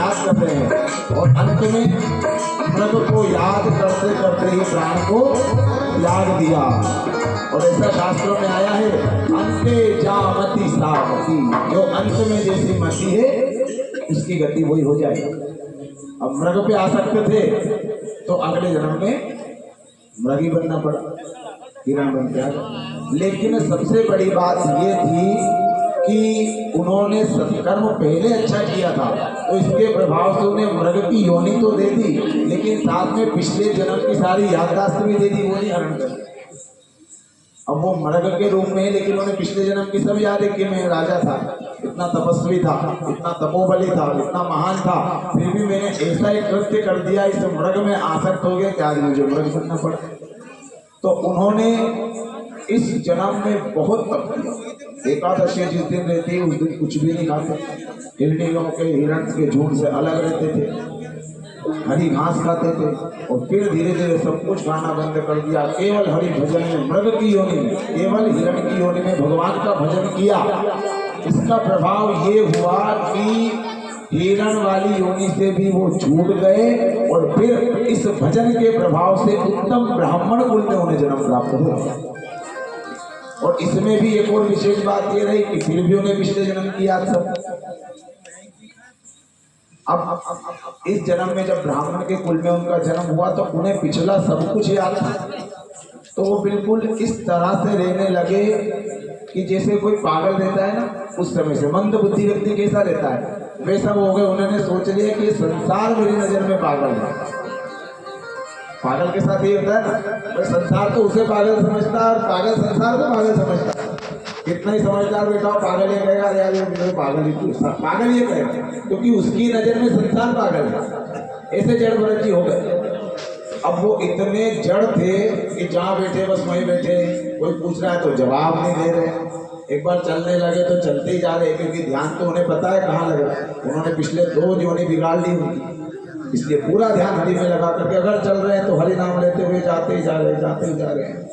याद कर रहे हैं और अंत में मृग को याद करते करते ही प्राण को त्याग दिया। और ऐसा शास्त्रों में आया है, अंते जामति सामति, जो अंत में जैसी मति है उसकी गति वही हो जाए। अब मृग पे आसक्त थे तो अगले जन्म में मृगी बनना पड़ा, हिरण बन गया। लेकिन सबसे बड़ी बात ये थी कि उन्होंने सत्कर्म पहले अच्छा किया था, तो इसके प्रभाव से उन्हें मृग की योनि तो दे दी, लेकिन साथ में पिछले जन्म की सारी याददाश्त भी दे दी, वो नहीं हरण कर। अब वो मृग के रूप में है, लेकिन उन्हें पिछले जन्म की सब यादें कि मैं राजा था, इतना तपस्वी था, इतना तपोबली था, इतना महान था, फिर भी मैंने ऐसा एक कृत्य कर दिया, इस मृग में आसक्त हो गया, क्या मुझे मृग बनना पड़ा। तो उन्होंने इस जन्म में बहुत तप किया। एकादशी जिस दिन रहती उस दिन कुछ भी नहीं खाते, हिरणियों के हिरण के झुंड से अलग रहते थे, हरी घास खाते थे, और फिर धीरे धीरे सब कुछ खाना बंद कर दिया, केवल हरि भजन में, मृग की योनि में, केवल हिरण की योनि में भगवान का भजन किया। इसका प्रभाव ये हुआ कि हिरण वाली योनि से भी वो छूट गए, और फिर इस भजन के प्रभाव से उत्तम ब्राह्मण कुल में उन्हें जन्म प्राप्त हुआ। और इसमें भी एक और विशेष बात ये रही कि फिर भी उन्हें पिछले जन्म की याद सब। अब इस जन्म में जब ब्राह्मण के कुल में उनका जन्म हुआ तो उन्हें पिछला सब कुछ याद था, तो वो बिल्कुल इस तरह से रहने लगे कि जैसे कोई पागल रहता है ना, उस समय से मंद बुद्धि व्यक्ति कैसा रहता है वैसा वो हो गए। उन्होंने सोच लिया कि संसार मेरी नजर में पागल है। पागल के साथ ये होता है ना, संसार तो उसे पागल समझता है और पागल संसार को पागल समझता है। कितना ही समझदार बेटा हो, पागल ये कहेगा यार ये पागल ही, पागल ये कहेगा, क्योंकि उसकी नजर में संसार पागल है। ऐसे जड़ भरत जी हो गए। अब वो इतने जड़ थे कि जहाँ बैठे बस वहीं बैठे, कोई पूछ रहा है तो जवाब नहीं दे रहे। एक बार चलने लगे तो चलते ही जा रहे, क्योंकि ध्यान तो उन्हें पता है कहाँ लगा। उन्होंने पिछले 2 योनि बिगाड़ ली उनकी, इसलिए पूरा ध्यान हरि में लगा करके अगर चल रहे हैं तो हरि नाम लेते हुए जाते ही जा रहे, जाते ही जा रहे हैं।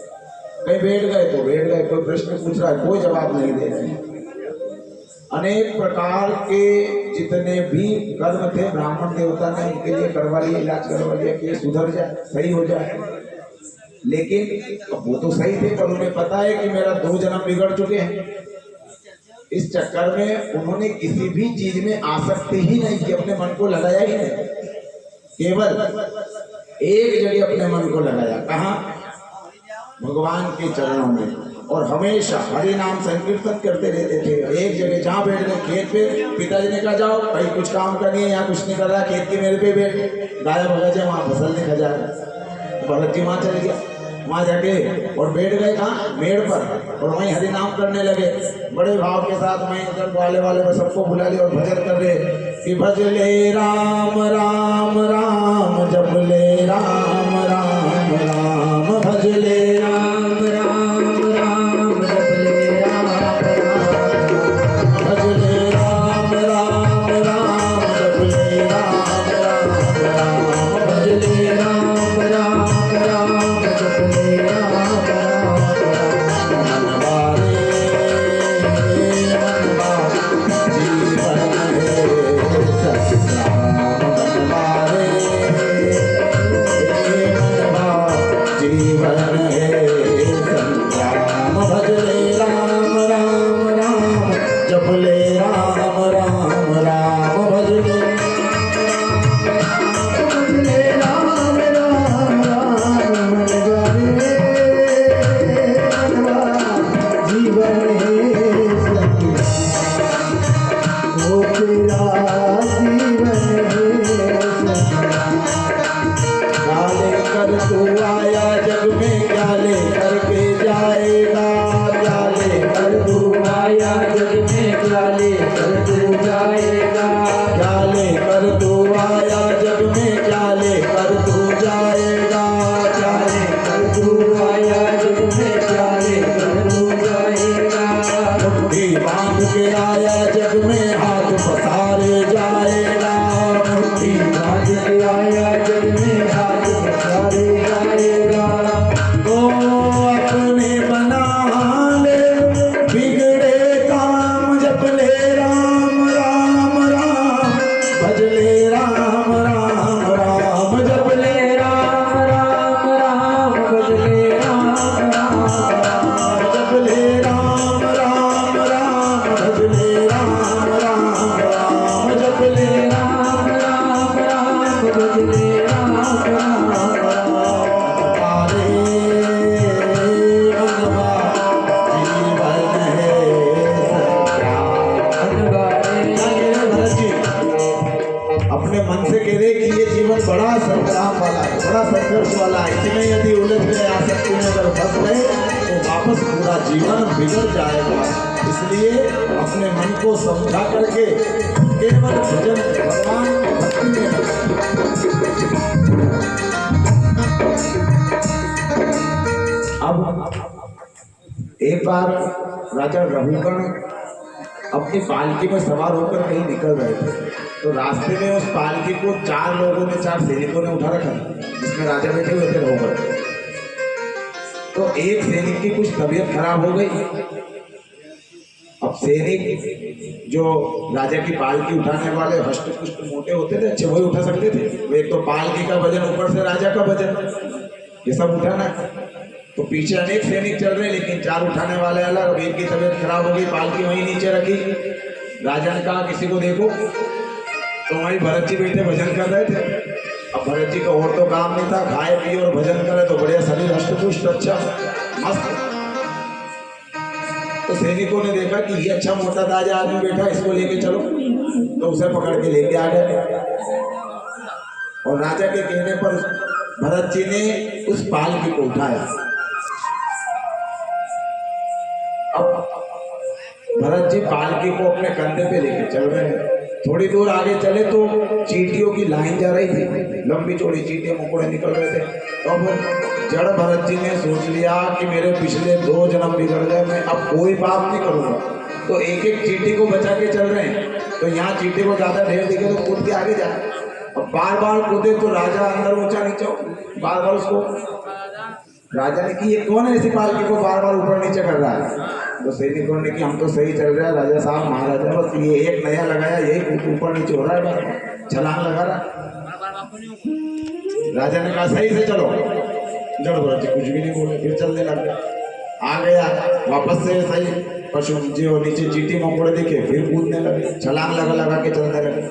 कहीं बैठ गए तो बैठ गए, कोई प्रश्न पूछ रहा है कोई जवाब नहीं दे रहे। अनेक प्रकार के जितने भी कर्म थे ब्राह्मण देवता ने उनके लिए करवा लिया, इलाज करवा लिया कि सुधर जाए, सही हो जाए। लेकिन वो तो सही थे, पर उन्हें पता है कि मेरा 2 जन्म बिगड़ चुके हैं। इस चक्कर में उन्होंने किसी भी चीज में आसक्ति ही नहीं की, अपने मन को लगाया ही नहीं। केवल एक जगह अपने मन को लगाया, कहाँ? भगवान के चरणों में, और हमेशा हरि नाम संकीर्तन करते रहते थे। एक जगह जहाँ बैठ गए खेत पे, पिताजी ने कहा जाओ भाई कुछ काम करनी है, यहाँ कुछ नहीं कर रहा, खेत के मेरे पे बैठ, गाय भगत है वहाँ फसल नहीं खा जा रहा। भगत जी वहाँ चले गया, वहाँ जाके और बैठ गए कहाँ? मेड़ पर, और वहीं हरि नाम करने लगे बड़े भाव के साथ। वहीं उधर वाले में सबको बुला लिया और भजन कर रहे कि भज ले राम राम राम, जप ले राम राम राम, भज ले राम राम राम, जप ले राम राम, भज ले राम राम राम, जप ले राम राम राम, भज ले राम राम राम, जप ले राम राम राम। मनवारे मनवा जीवन है सत्संग, मनवारे अपने मन से कह रहे कि ये जीवन बड़ा संग्राम वाला है, बड़ा संघर्ष वाला है, इसमें यदि उलझ गए, आसक्ति में अगर फंस गए तो वापस पूरा जीवन बिगड़ जाएगा। इसलिए अपने मन को समझा करके केवल भजन भगवान भक्ति में अब एक बार राजा रघुगण अपनी पालकी में सवार होकर कहीं निकल रहे थे, तो रास्ते में उस पालकी को 4 लोगों ने, 4 सैनिकों ने उठा रखा, जिसमें राजा बैठे हुए थे रघुगण। तो एक सैनिक की कुछ तबीयत खराब हो गई। अब सैनिक जो राजा की पालकी उठाने वाले हष्ट पुष्ट मोटे होते थे, अच्छे वही उठा सकते थे। एक तो पालकी का वजन, ऊपर से राजा का वजन, ये सब उठाना। तो पीछे अनेक सैनिक चल रहे, लेकिन 4 उठाने वाले अलग। अब एक की तबीयत खराब हो गई, पालकी वहीं नीचे रखी। राजा ने कहा किसी को देखो, तो वहीं भरत जी बैठे भजन कर रहे थे। अब भरत जी का और तो काम नहीं था, खाए पिए और भजन करे तो बढ़िया शरीर हष्टपुष्ट अच्छा मस्त। तो सैनिकों ने देखा कि ये अच्छा मोटा ताजा आदमी बैठा, इसको लेके चलो, तो उसे पकड़ के लेके आ गए। और राजा के कहने पर भरत जी ने उस पालकी को उठाया। अब भरत जी पालकी को अपने कंधे पे लेके चल रहे हैं। थोड़ी दूर आगे चले तो चींटियों की लाइन जा रही थी, लंबी चौड़ी चींटियां मकोड़े निकल रहे थे। तो अब जड़ भरत जी ने सोच लिया कि मेरे पिछले 2 जन्म बिगड़ गए, मैं अब कोई पाप नहीं करूंगा। तो एक एक चींटी को बचा के चल रहे हैं। तो यहाँ चींटी को ज्यादा ढेर दिखे तो कूद के आगे जाए। अब बार बार कूदे तो राजा अंदर ऊंचा नीचा, बार बार उसको राजा ने कि ये कौन है ऐसी पालकी को बार बार ऊपर नीचे कर रहा है। तो सैनिकों ने कि हम तो सही चल रहा है राजा साहब, महाराजा, बस ये एक नया लगाया, यही ऊपर नीचे हो रहा है, छलांग लगा रहा। राजा ने कहा सही से चलो। जड़ भरत जी कुछ भी नहीं बोले, फिर चलने लग गया। आ गया वापस से सही, पशु जो नीचे चींटी मकोड़े दिखे फिर कूदने लगे, छलांग लगा लगा के चलने लगे।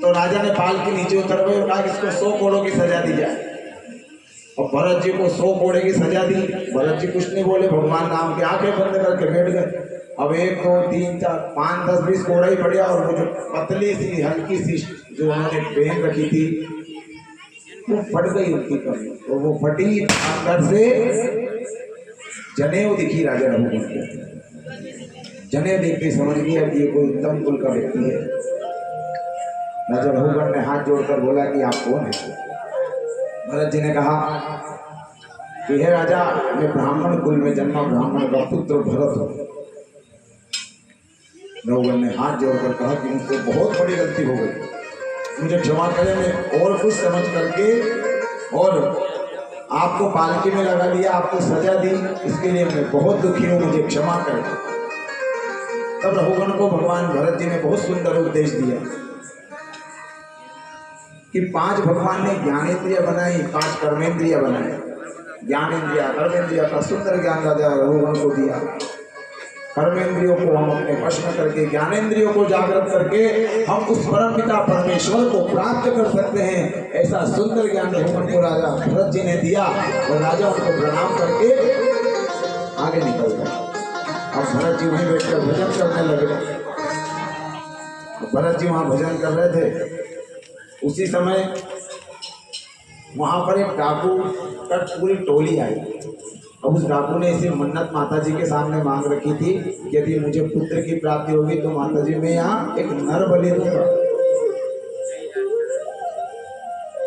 तो राजा ने पालकी नीचे उतर गई और कहा कि इसको 100 कोड़ों की सजा दी जाए। और भरत जी को 100 कोड़े की सजा दी। भरत जी कुछ नहीं बोले, भगवान नाम के आंखें बंद करके बैठ गए। अब 1 2 3 4 5 10 20 कोड़ा ही बढ़िया। और वो जो पतली सी हल्की सी जो उन्होंने पहन रखी थी वो फट गई उनकी कमी। तो वो फटी, अंदर से जनेऊ दिखी राजा रघुगण को। जनेऊ देखते समझ गया कि ये कोई उत्तम कुल का व्यक्ति है। राजा रघुगण ने हाथ जोड़कर बोला कि आप कौन है। भरत जी ने कहा कि हे राजा, मैं ब्राह्मण कुल में जन्मा ब्राह्मण का पुत्र भरत हूँ। रघुगण ने हाथ जोड़कर कहा कि मुझसे बहुत बड़ी गलती हो गई, मुझे क्षमा करें। मैं और कुछ समझ करके और आपको पालकी में लगा लिया, आपको सजा दी, इसके लिए मैं बहुत दुखी हूँ, मुझे क्षमा करें। तब रघुगण को भगवान भरत जी ने बहुत सुंदर उपदेश दिया कि 5 भगवान ने ज्ञानेंद्रिय बनाई, 5 कर्मेंद्रिय बनाए। ज्ञानेंद्रिय कर्मेंद्रिय का सुंदर ज्ञान राजा रघुगण को दिया। कर्मेंद्रियों को हम अपने वश में करके, ज्ञानेंद्रियों को जागृत करके हम उस परमपिता परमेश्वर को प्राप्त कर सकते हैं। ऐसा सुंदर ज्ञान रघुगण को राजा भरत जी ने दिया। और राजा उनको प्रणाम करके आगे निकल गए। अब भरत जी वहीं बैठकर भजन करने लगे। भरत जी वहाँ भजन कर रहे थे। उसी समय वहां पर एक डाकू का पूरी टोली आई। अब उस डाकू ने ऐसी मन्नत माता जी के सामने मांग रखी थी, यदि मुझे पुत्र की प्राप्ति होगी तो माता जी मैं यहाँ एक नर बलि दूंगा।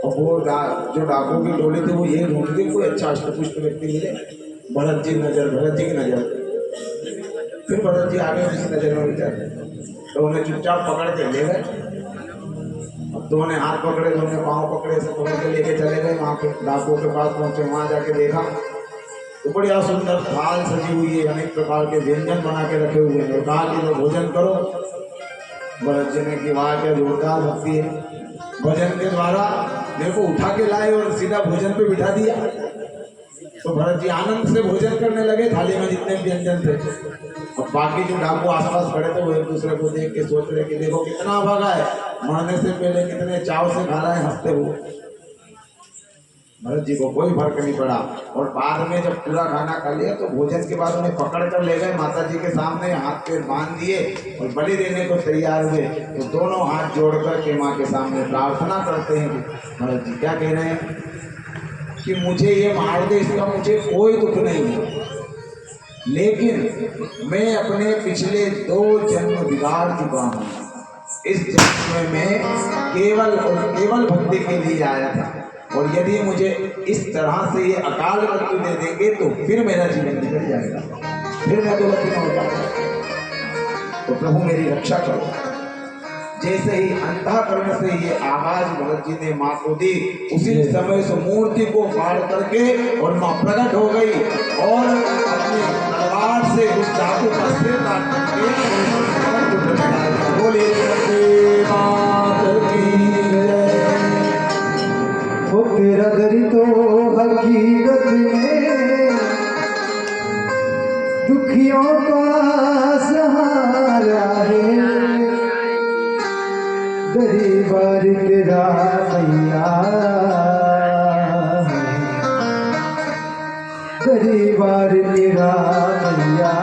और वो जो डाकू की टोली थी वो ये ढूंढती कोई अच्छा अष्टपुष्ट व्यक्ति मिले। भरत जी की नजर। फिर भरत जी आगे उसकी नजर में विचार, तो उन्हें चुपचाप पकड़ के ले गए। दोनों हाथ पकड़े, दोनों पाँव पकड़े, सब पकड़ के लेके चले गए। वहाँ पे डाकुओं के पास पहुंचे। वहाँ जाके देखा तो बढ़िया सुंदर थाल सजी हुई है, अनेक प्रकार के व्यंजन बना के रखे हुए हैं। और कहा कि लो भोजन करो। भरत जी ने कि वाह क्या जोरदार भक्ति है, भजन के द्वारा मेरे को उठा के लाए और सीधा भोजन पे बिठा दिया। तो भरत जी आनंद से भोजन करने लगे, थाली में जितने व्यंजन थे। और बाकी जो डाकू आसपास खड़े थे वो एक दूसरे को देख के सोच रहे कि देखो कितना भागा है, मरने से पहले कितने चाव से खा रहा है, हंसते हुए। भरत जी को कोई फर्क नहीं पड़ा। और बाद में जब पूरा खाना खा लिया तो भोजन के बाद उन्हें पकड़ कर ले गए माता जी के सामने, हाथ पैर बांध दिए और बलि देने को तैयार हुए। तो दोनों हाथ जोड़कर के माँ के सामने प्रार्थना करते हैं कि भरत जी क्या कह रहे हैं कि मुझे ये मार दे, इसका मुझे कोई दुख नहीं है, लेकिन मैं अपने पिछले 2 जन्म बिगाड़ चुका हूँ। इस जन्म में मैं केवल और केवल भक्ति के लिए आया था, और यदि मुझे इस तरह से ये अकाल मृत्यु दे देंगे तो फिर मेरा जीवन बिगड़ जाएगा, फिर मैं दुर्गति में हो जाऊंगा। तो प्रभु मेरी रक्षा करो। जैसे ही अंतःकरण से ये आवाज भरत जी ने माँ को दी, उसी समय से मूर्ति को फाड़ करके और माँ प्रकट हो गई और अपने तलवार से उस डाकू का सिर काट करके बोले वो तेरा दर तो हकीकत में दुखियों का सहारा है, गरीबार तेरा मैया, गरीबार तेरा मैया,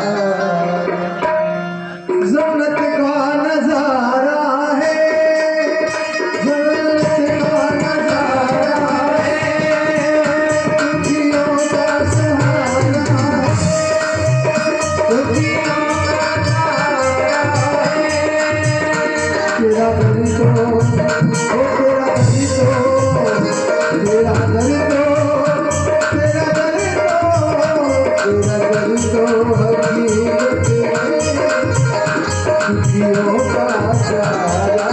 जन्नत का नजारा है, जन्नत का नजारा है, दुखियों का सहारा है, दुखियों का सहारा है, तेरा दर तो, ओ तेरा दर तो, तेरा दर तो, तेरा दर तो, तेरा दर तो हकीकत दुखियों का सहारा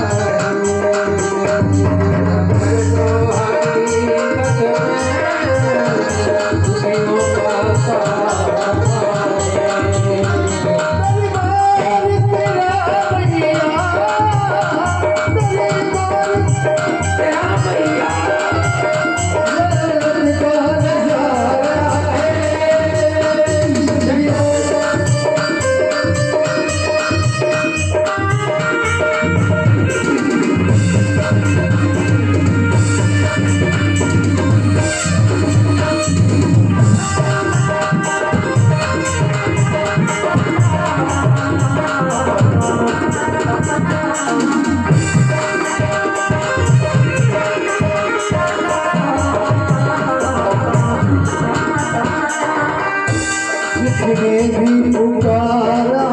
भी पुकारा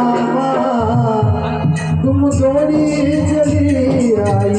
तुम दौड़ी चली आई,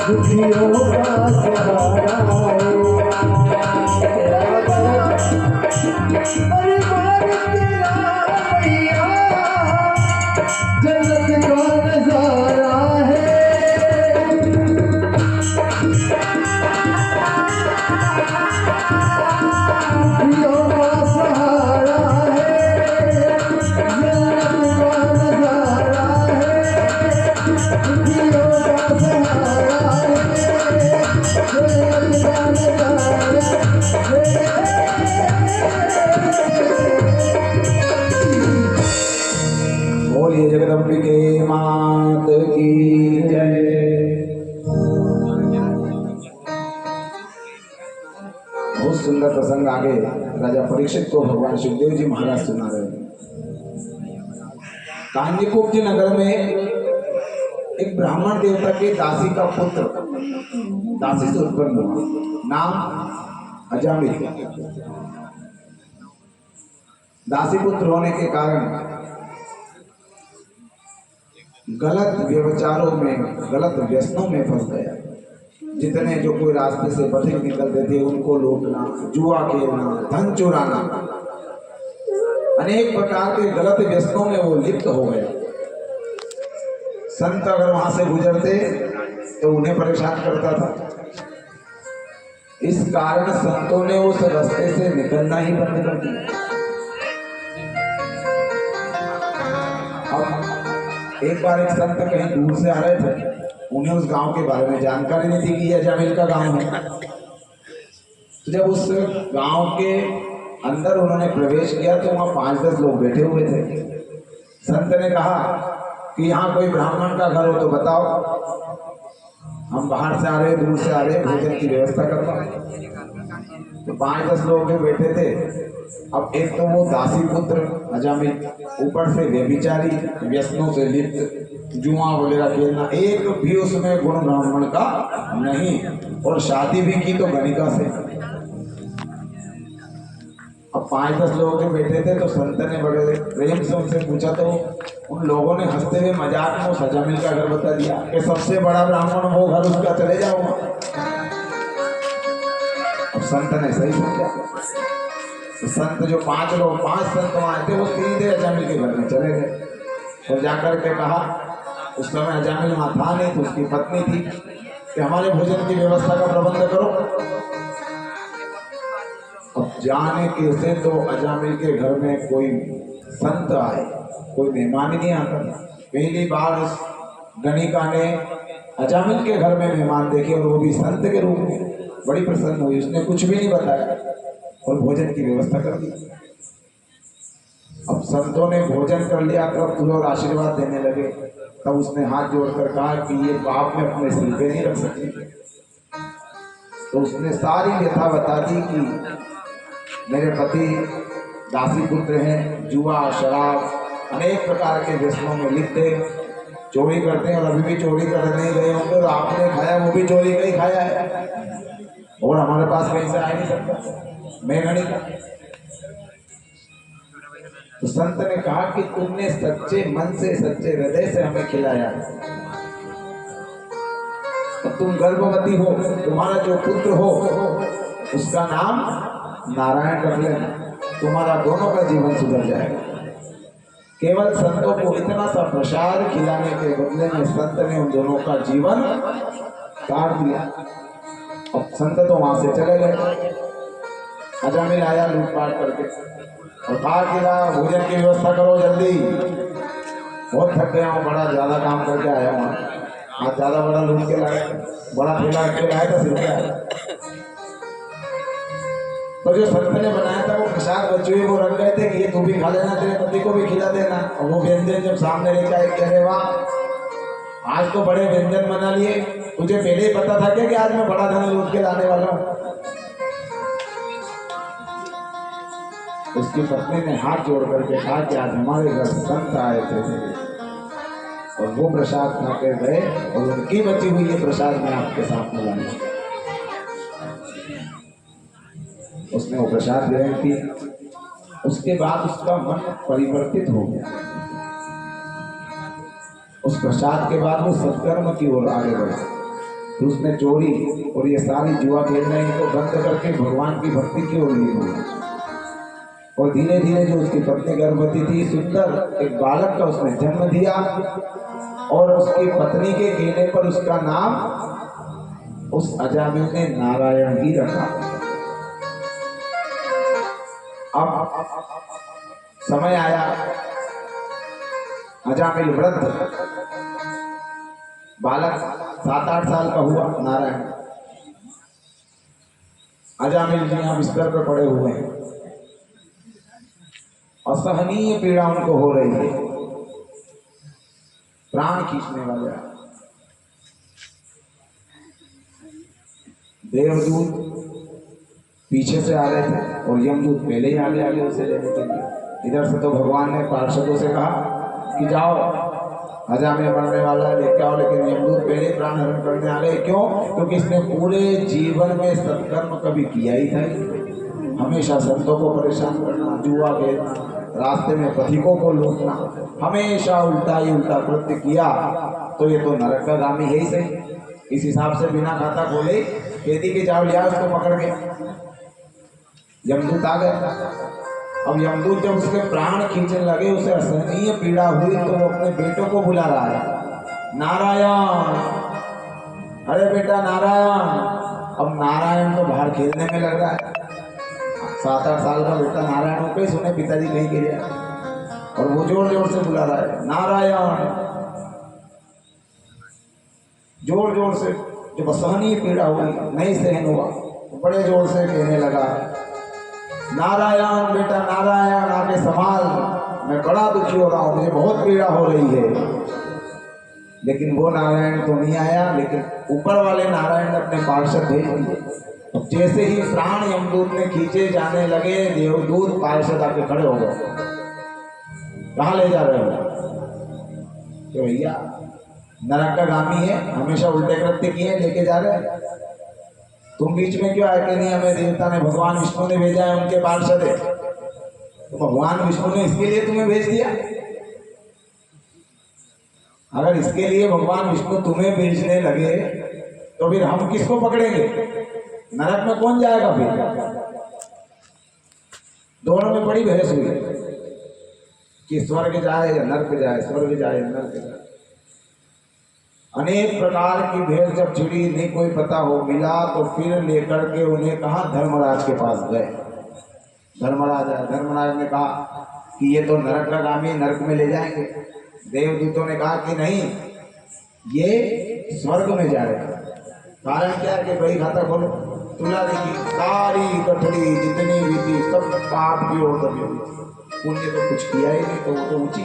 दुखियों का सहारा जन्नत का नजारा है, दुखियों का सहारा है, जन्नत का नजारा है, दुखियों का सहारा बोलिए जगदम्बिके मात की जय। बहुत सुंदर प्रसंग आगे राजा परीक्षित को भगवान सुखदेव जी महाराज सुना रहे हैं। कांदीकुब्ज नगर में एक ब्राह्मण देवता के दासी का पुत्र दासी से उत्पन्न हुआ, नाम अजामिल दासी पुत्र होने के कारण गलत व्यभिचारों में, गलत व्यसनों में फंस गया। जितने जो कोई रास्ते से पथिक निकलते थे उनको लूटना, जुआ खेलना, धन चुराना, अनेक प्रकार के गलत व्यसनों में वो लिप्त हो गया। संत अगर वहां से गुजरते तो उन्हें परेशान करता था। इस कारण संतों ने उस रास्ते से निकलना ही बंद कर दिया। अब एक बार एक संत कहीं दूर से आ रहे थे, उन्हें उस गांव के बारे में जानकारी नहीं थी कि यह अजामिल का गांव है। तो जब उस गांव के अंदर उन्होंने प्रवेश किया तो वहां 5-10 लोग बैठे हुए थे। संत ने कहा कि यहाँ कोई ब्राह्मण का घर हो तो बताओ, हम बाहर से आ रहे, दूर से आ रहे, भोजन की व्यवस्था करवा। तो 5-10 लोग जो बैठे थे, अब एक तो वो दासी पुत्र अजामिल, ऊपर से व्यभिचारी, व्यसनों से लिप्त, जुआ वगैरह खेलना, एक भी उसमें गुण ब्राह्मण का नहीं, और शादी भी की तो गणिका से। अब 5-10 लोग जो बैठे थे तो संत ने बड़े प्रेम से उनसे पूछा, तो उन लोगों ने हंसते हुए मजाक में उस अजामिल का घर बता दिया कि सबसे बड़ा ब्राह्मण वो घर, उसका चले जाओ। अब संत ने सही समझा। तो संत जो 5 संत वहां थे वो सीधे अजामिल के घर में चले गए और जाकर के कहा, उस समय अजामिल वहां था नहीं, तो उसकी पत्नी थी, कि हमारे भोजन की व्यवस्था का प्रबंध करो। अब जाने के से तो अजामिल के घर में कोई संत आए, कोई मेहमान ही नहीं आता था। पहली बार उस गणिका ने अजामिल के घर में मेहमान देखे और वो भी संत के रूप में। बड़ी प्रसन्न हुई, उसने कुछ भी नहीं बताया और भोजन की व्यवस्था कर दी। अब संतों ने भोजन कर लिया, तब और आशीर्वाद देने लगे। तब उसने हाथ जोड़कर कहा कि ये बाप में अपने सिर पे नहीं रख सकती। तो उसने सारी व्यथा बता दी कि मेरे पति दासी पुत्र हैं, जुआ, शराब, अनेक प्रकार के व्यसनों में लिप्त थे, चोरी करते हैं और अभी भी चोरी करने गए होंगे, और आपने खाया वो भी चोरी का ही खाया है, और हमारे पास कहीं से आ नहीं सकता, मैं गणिका। तो संत ने कहा कि तुमने सच्चे मन से, सच्चे हृदय से हमें खिलाया, तो तुम गर्भवती हो, तुम्हारा जो पुत्र हो उसका नाम नारायण रख लेना, तुम्हारा दोनों का जीवन सुधर जाएगा। केवल संतों को इतना सा प्रसाद खिलाने के बदले में संत ने उन दोनों का जीवन काट दिया। अब संत तो वहां से चले गए। अजामिल आया लूटपाट करके और कहा कि भोजन की व्यवस्था करो जल्दी, बहुत थक गया हूँ, बड़ा ज्यादा काम करके आया हूँ, आज ज्यादा बड़ा लूट के लाया, बड़ा ठेला रख के लाया था, सिर पे आया। तो जो संत ने बनाया था वो प्रसाद बच्चे हुए वो रख गए थे कि ये तू भी खा लेना, तेरे पति को भी खिला देना। और वो व्यंजन जब सामने लेके आए, कह रहे वाह, आज तो बड़े व्यंजन बना लिए, तुझे पहले ही पता था क्या कि आज मैं बड़ा धन लूट के लाने वाला हूँ। उसकी पत्नी ने हाथ जोड़ करके कहा कि आज हमारे घर संत आए थे और वो प्रसाद खा के गए, और उनकी बची हुई ये प्रसाद मैं आपके साथ में लाऊंगा। उसने वो प्रसाद ग्रहण किया। उसके बाद उसका मन परिवर्तित हो गया। उस प्रसाद के बाद वो सत्कर्म की ओर आगे बढ़ा। तो उसने चोरी और ये सारी जुआ खेलना इनको बंद करके भगवान की भक्ति की ओर लिए। और धीरे धीरे जो उसकी पत्नी गर्भवती थी, सुंदर एक बालक का उसने जन्म दिया, और उसकी पत्नी के कहने पर उसका नाम उस अजामिल ने नारायण ही रखा। अब समय आया, अजामिल वृद्ध बालक 7-8 साल का हुआ, नारायण। अजामिल जी यहाँ बिस्तर पर पड़े हुए हैं, असहनीय पीड़ा उनको हो रही है, प्राण खींचने वाले। देवदूत पीछे से आ रहे थे और यमदूत पहले ही आगे उसे लेने के लिए। इधर से तो भगवान ने पार्षदों से कहा कि जाओ अजामिल मरने वाला है, लेके आओ, लेकिन यमदूत पहले प्राण हरण करने आ गए। क्यों? क्योंकि इसने पूरे जीवन में सत्कर्म कभी किया ही नहीं। हमेशा संतों को परेशान करना, जुआ खेलना, रास्ते में पथिकों को लूटना, हमेशा उल्टा ही उल्टा कृत्य किया, तो ये तो नरक का गामी है ही सही। इस हिसाब से बिना खाता खोले खेती के जाओ लिया उसको पकड़ के यमदूत आ गए। अब यमदूत जब उसके प्राण खींचने लगे, उसे असहनीय पीड़ा हुई, तो वो अपने बेटों को बुला रहा है, नारायण, अरे बेटा नारायण। अब नारायण तो बाहर खेलने में लग रहा है, 7-8 साल का बेटा नारायण हो गई, सुने पिताजी कहीं गिर गया, और वो जोर जोर से बुला रहा है, नारायण, जोर जोर से। जब असहनीय पीड़ा हुई, नहीं सहन हुआ, तो बड़े जोर से कहने लगा, नारायण बेटा नारायण, आके संभाल, मैं बड़ा दुखी हो रहा हूँ, मुझे बहुत पीड़ा हो रही है। लेकिन वो नारायण तो नहीं आया, लेकिन ऊपर वाले नारायण ने अपने पार्षद भेज दिए। जैसे ही प्राण यमदूत ने खींचे जाने लगे, देवदूत पार्षद आके खड़े हो गए, कहाँ ले जा रहे हो? तो भैया नरक का गामी है, हमेशा उल्टे कृत्य किए, लेके जा रहे हैं, तुम बीच में क्यों आए? कि नहीं, हमें देवता ने, भगवान विष्णु ने भेजा है, उनके पार्षद है। तो भगवान विष्णु ने इसके लिए तुम्हें भेज दिया? अगर इसके लिए भगवान विष्णु तुम्हें भेजने लगे, तो फिर हम किसको पकड़ेंगे? नरक में कौन जाएगा फिर? दोनों में बड़ी बहस हुई कि स्वर्ग जाए या नर्क जाए, स्वर्ग जाए या नर्क जाए। अनेक प्रकार की भेद जब छिड़ी, नहीं कोई पता हो मिला, तो फिर लेकर के उन्हें कहा, धर्मराज के पास गए। धर्मराज आए, धर्मराज ने कहा कि ये तो नरक का गामी, नरक में ले जाएंगे। देवदूतों ने कहा कि नहीं, ये स्वर्ग में जाएगा। कारण क्या है कि भाई खाता खोलो, तुला देखी सारी कठड़ी जितनी भी थी सब पाप की ओर दबी हुई थी, पुण्य तो कुछ किया ही नहीं, तो वो तो ऊंची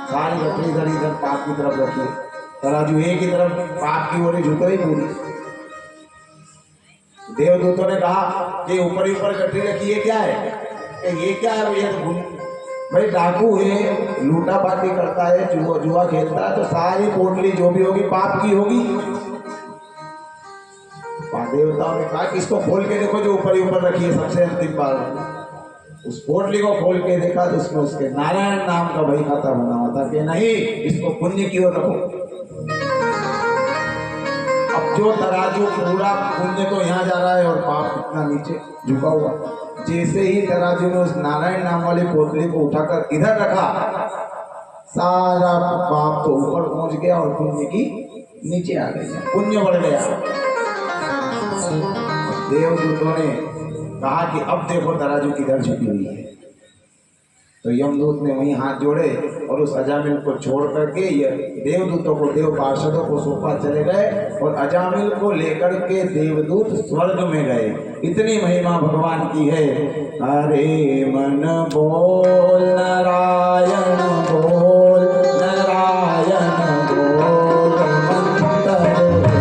सारी कठड़ी इधर इधर पाप की तरफ रखी, तराजू एक ही तरफ पाप की ओर झुक रही पूरी। देवदूतों ने कहा कि ऊपर ही ऊपर कठड़ी रखी, ये क्या है? ये क्या है भैया? तो भाई डाकू है, लूटा पाटी करता है, जुआ खेलता है, तो सारी पोटली जो भी होगी पाप की होगी। देवताओं ने कहा कि इसको खोल के देखो, जो ऊपर ही ऊपर रखी है सबसे अंतिम बार। उस पोटली को खोल के देखा तो उसमें उसके नारायण नाम का बही खाता बना हुआ था कि नहीं, इसको पुण्य की ओर रखो। अब जो तराजू पूरा पुण्य तो यहाँ जा रहा है और पाप कितना नीचे झुका हुआ। जैसे ही तराजू ने उस नारायण नाम वाली पोटली को उठाकर इधर रखा, सारा पाप तो ऊपर पहुंच गया और पुण्य की नीचे आ गई, पुण्य बढ़ गया। देवदूतों ने कहा कि अब देखो तराजू किधर झुकी हुई है। तो यमदूत ने वहीं हाथ जोड़े और उस अजामिल को छोड़ करके ये देवदूतों को, देव पार्षदों को सौंपा चले गए, और अजामिल को लेकर के देवदूत स्वर्ग में गए। इतनी महिमा भगवान की है। अरे मन बोल नारायण बोल, नारायण बोल, मंत्र नारायण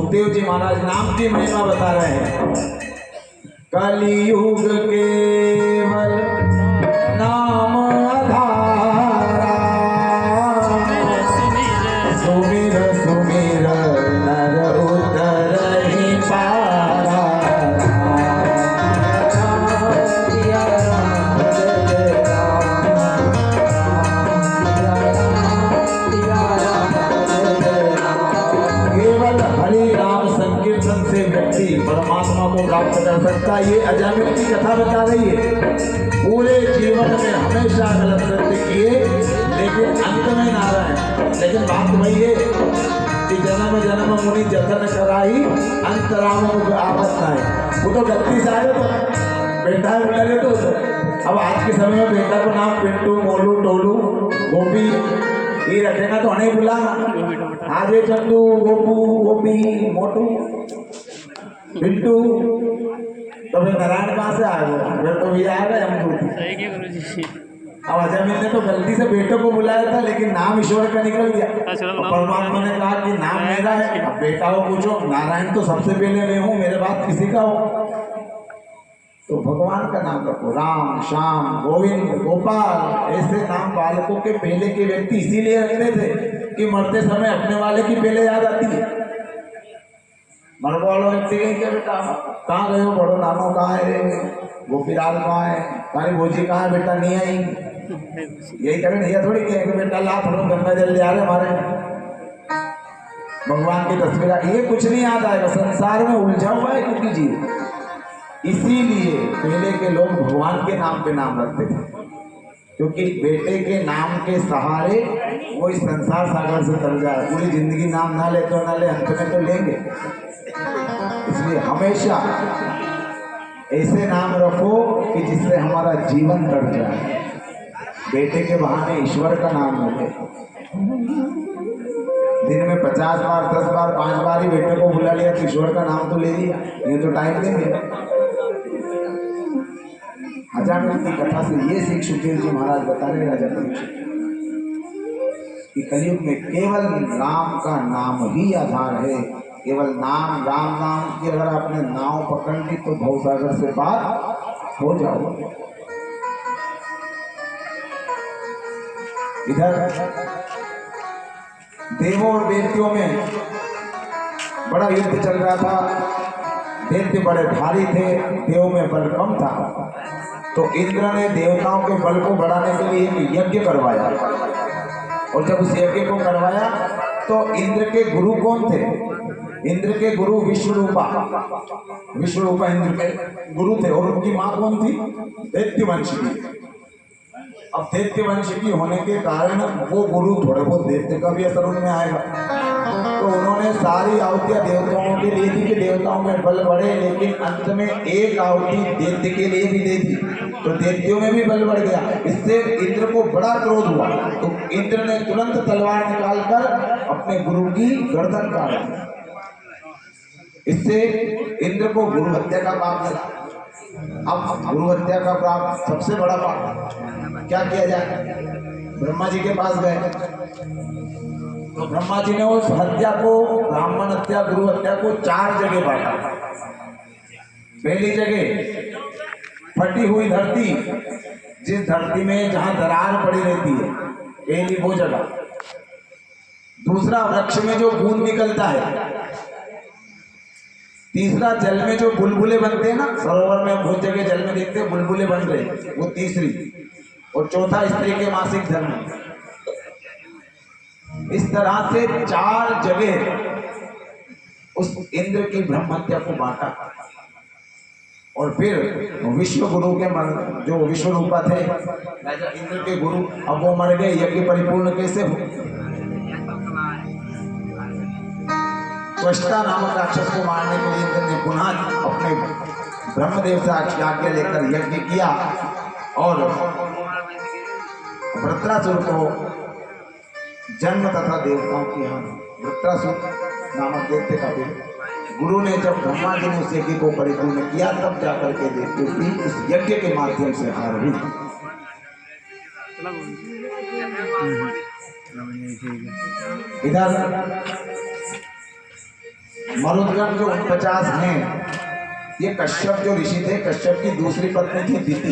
सुखदेव जी महाराज नाम की महिमा बता रहे हैं। कलियुग केवल नाम आधारा, सुमिर सुमिर नर उतरहि पारा। केवल हरि नाम संकीर्तन से व्यक्ति परमात्मा को प्राप्त कर सकता है। ये अजामिल की कथा बता रही है। पूरे जीवन में हमेशा गलत कृत्य किए, लेकिन अंत में नारायण। लेकिन बात वही है कि जन्म जन्म मुनि जतन कराई, अंतराम मुझ आपत न है। वो तो गलती से आए तो बेटा है बुला ले तो। अब आज के समय में बेटा को नाम पिंटू, मोलू, टोलू, गोपी ये रखेगा तो अनेक बुला। आज ये चंदू, गोपू, गोपी, मोटू, पिंटू, तो फिर नारायण कहाँ से आएगा? फिर तो ये आएगा यमदूत। अब अजमीर ने तो गलती से बेटे को बुलाया था, लेकिन नाम ईश्वर का निकल गया। और परमात्मा ने कहा कि नाम मेरा है। अब बेटा को पूछो, नारायण तो सबसे पहले मैं हूँ, मेरे बाद किसी का हो। तो भगवान का नाम रखो, राम, श्याम, गोविंद, गोपाल। ऐसे नाम बालकों के पहले के व्यक्ति इसीलिए रखते थे कि मरते समय अपने वाले की पहले याद आती है। मरने वालों व्यक्ति गए क्या बेटा, कहाँ गए हो? बड़ो नानो कहाँ है? गोपीलाल कहाँ है? तारी भोजी कहाँ है? बेटा नहीं आई। यही करें, ये थोड़ी कहेंगे बेटा ला थोड़ा गंगा जल ले आ रहे हमारे भगवान की तस्वीर। ये कुछ नहीं याद आएगा। संसार में उलझा हुआ है क्योंकि जीव। इसीलिए पहले के लोग भगवान के नाम पे नाम रखते थे, क्योंकि बेटे के नाम के सहारे वो इस संसार सागर से तर जाए। पूरी जिंदगी नाम ना ले तो ना ले, अंत में तो लेंगे। इसलिए हमेशा ऐसे नाम रखो कि जिससे हमारा जीवन तर जाए। बेटे के बहाने ईश्वर का नाम मिले। दिन में 50 बार, 10 बार, 5 बार ही बेटे को बुला लिया तो ईश्वर का नाम तो ले लिया। ये तो टाइम देंगे। अजामिल की कथा से ये सीख सुखदेव जी महाराज बता रहे राजा परीक्षित कि कलयुग में केवल राम का नाम ही आधार है। केवल नाम, राम नाम की अगर आपने नाव पकड़ ली तो भवसागर से पार हो जाओगे। इधर देवों और देवतियों में बड़ा युद्ध चल रहा था। दैत्य बड़े भारी थे, देवों में बल कम था। तो इंद्र ने देवताओं के बल को बढ़ाने के लिए एक यज्ञ करवाया। और जब उस यज्ञ को करवाया तो इंद्र के गुरु कौन थे? इंद्र के गुरु विश्वरूपा। विश्वरूपा इंद्र के गुरु थे। और उनकी माँ कौन थी? दैत्यवंश की। अब दैत्यवंश की होने के कारण वो गुरु थोड़े बहुत दैत्य का भी असर उनमें आएगा। तो उन्होंने सारी आहुतियां देवताओं के लिए दी कि देवताओं में बल बढ़े, लेकिन अंत में एक आहुति दैत्य के लिए भी दे दी तो दैत्यों में भी बल बढ़ गया। इससे इंद्र को बड़ा क्रोध हुआ। तो इंद्र ने तुरंत तलवार निकालकर अपने गुरु की गर्दन काटी। इससे इंद्र को गुरु हत्या का पाप मिला। अब गुरु हत्या का पाप सबसे बड़ा पाप, क्या किया जाए? ब्रह्मा जी के पास गए तो ब्रह्मा जी ने उस हत्या को, ब्राह्मण हत्या, गुरु हत्या को 4 जगह बांटा। पहली जगह फटी हुई धरती, जिस धरती में जहां दरार पड़ी रहती है, पहली वो जगह। दूसरा वृक्ष में जो खून निकलता है। तीसरा जल में जो बुलबुले बनते हैं ना, सरोवर में बहुत जगह जल में देखते हैं बुलबुले बन रहे, वो तीसरी। और चौथा स्त्री के मासिक धर्म। इस तरह से 4 जगह उस इंद्र की ब्रह्म हत्या को बांटा। और फिर विश्व गुरु के जो विश्वरूपा थे राजा इंद्र के गुरु, अब वो मर गए। यज्ञ परिपूर्ण कैसे हो? त्वष्टा नामक राक्षस को मारने के लिए इंद्र ने पुनः अपने ब्रह्मदेव से आज्ञा लेकर यज्ञ किया और वृत्रासुर को जन्म तथा देवताओं की हानि। वृत्रासुर नामक दैत्य का भी गुरु ने जब ब्रह्मा जी ने उस यज्ञ को परिपूर्ण किया, तब जाकर के दैत्यों की उस यज्ञ के माध्यम से हार हुई। इधर मरुदगण जो 49 हैं, ये कश्यप जो ऋषि थे, कश्यप की दूसरी पत्नी थी दिति।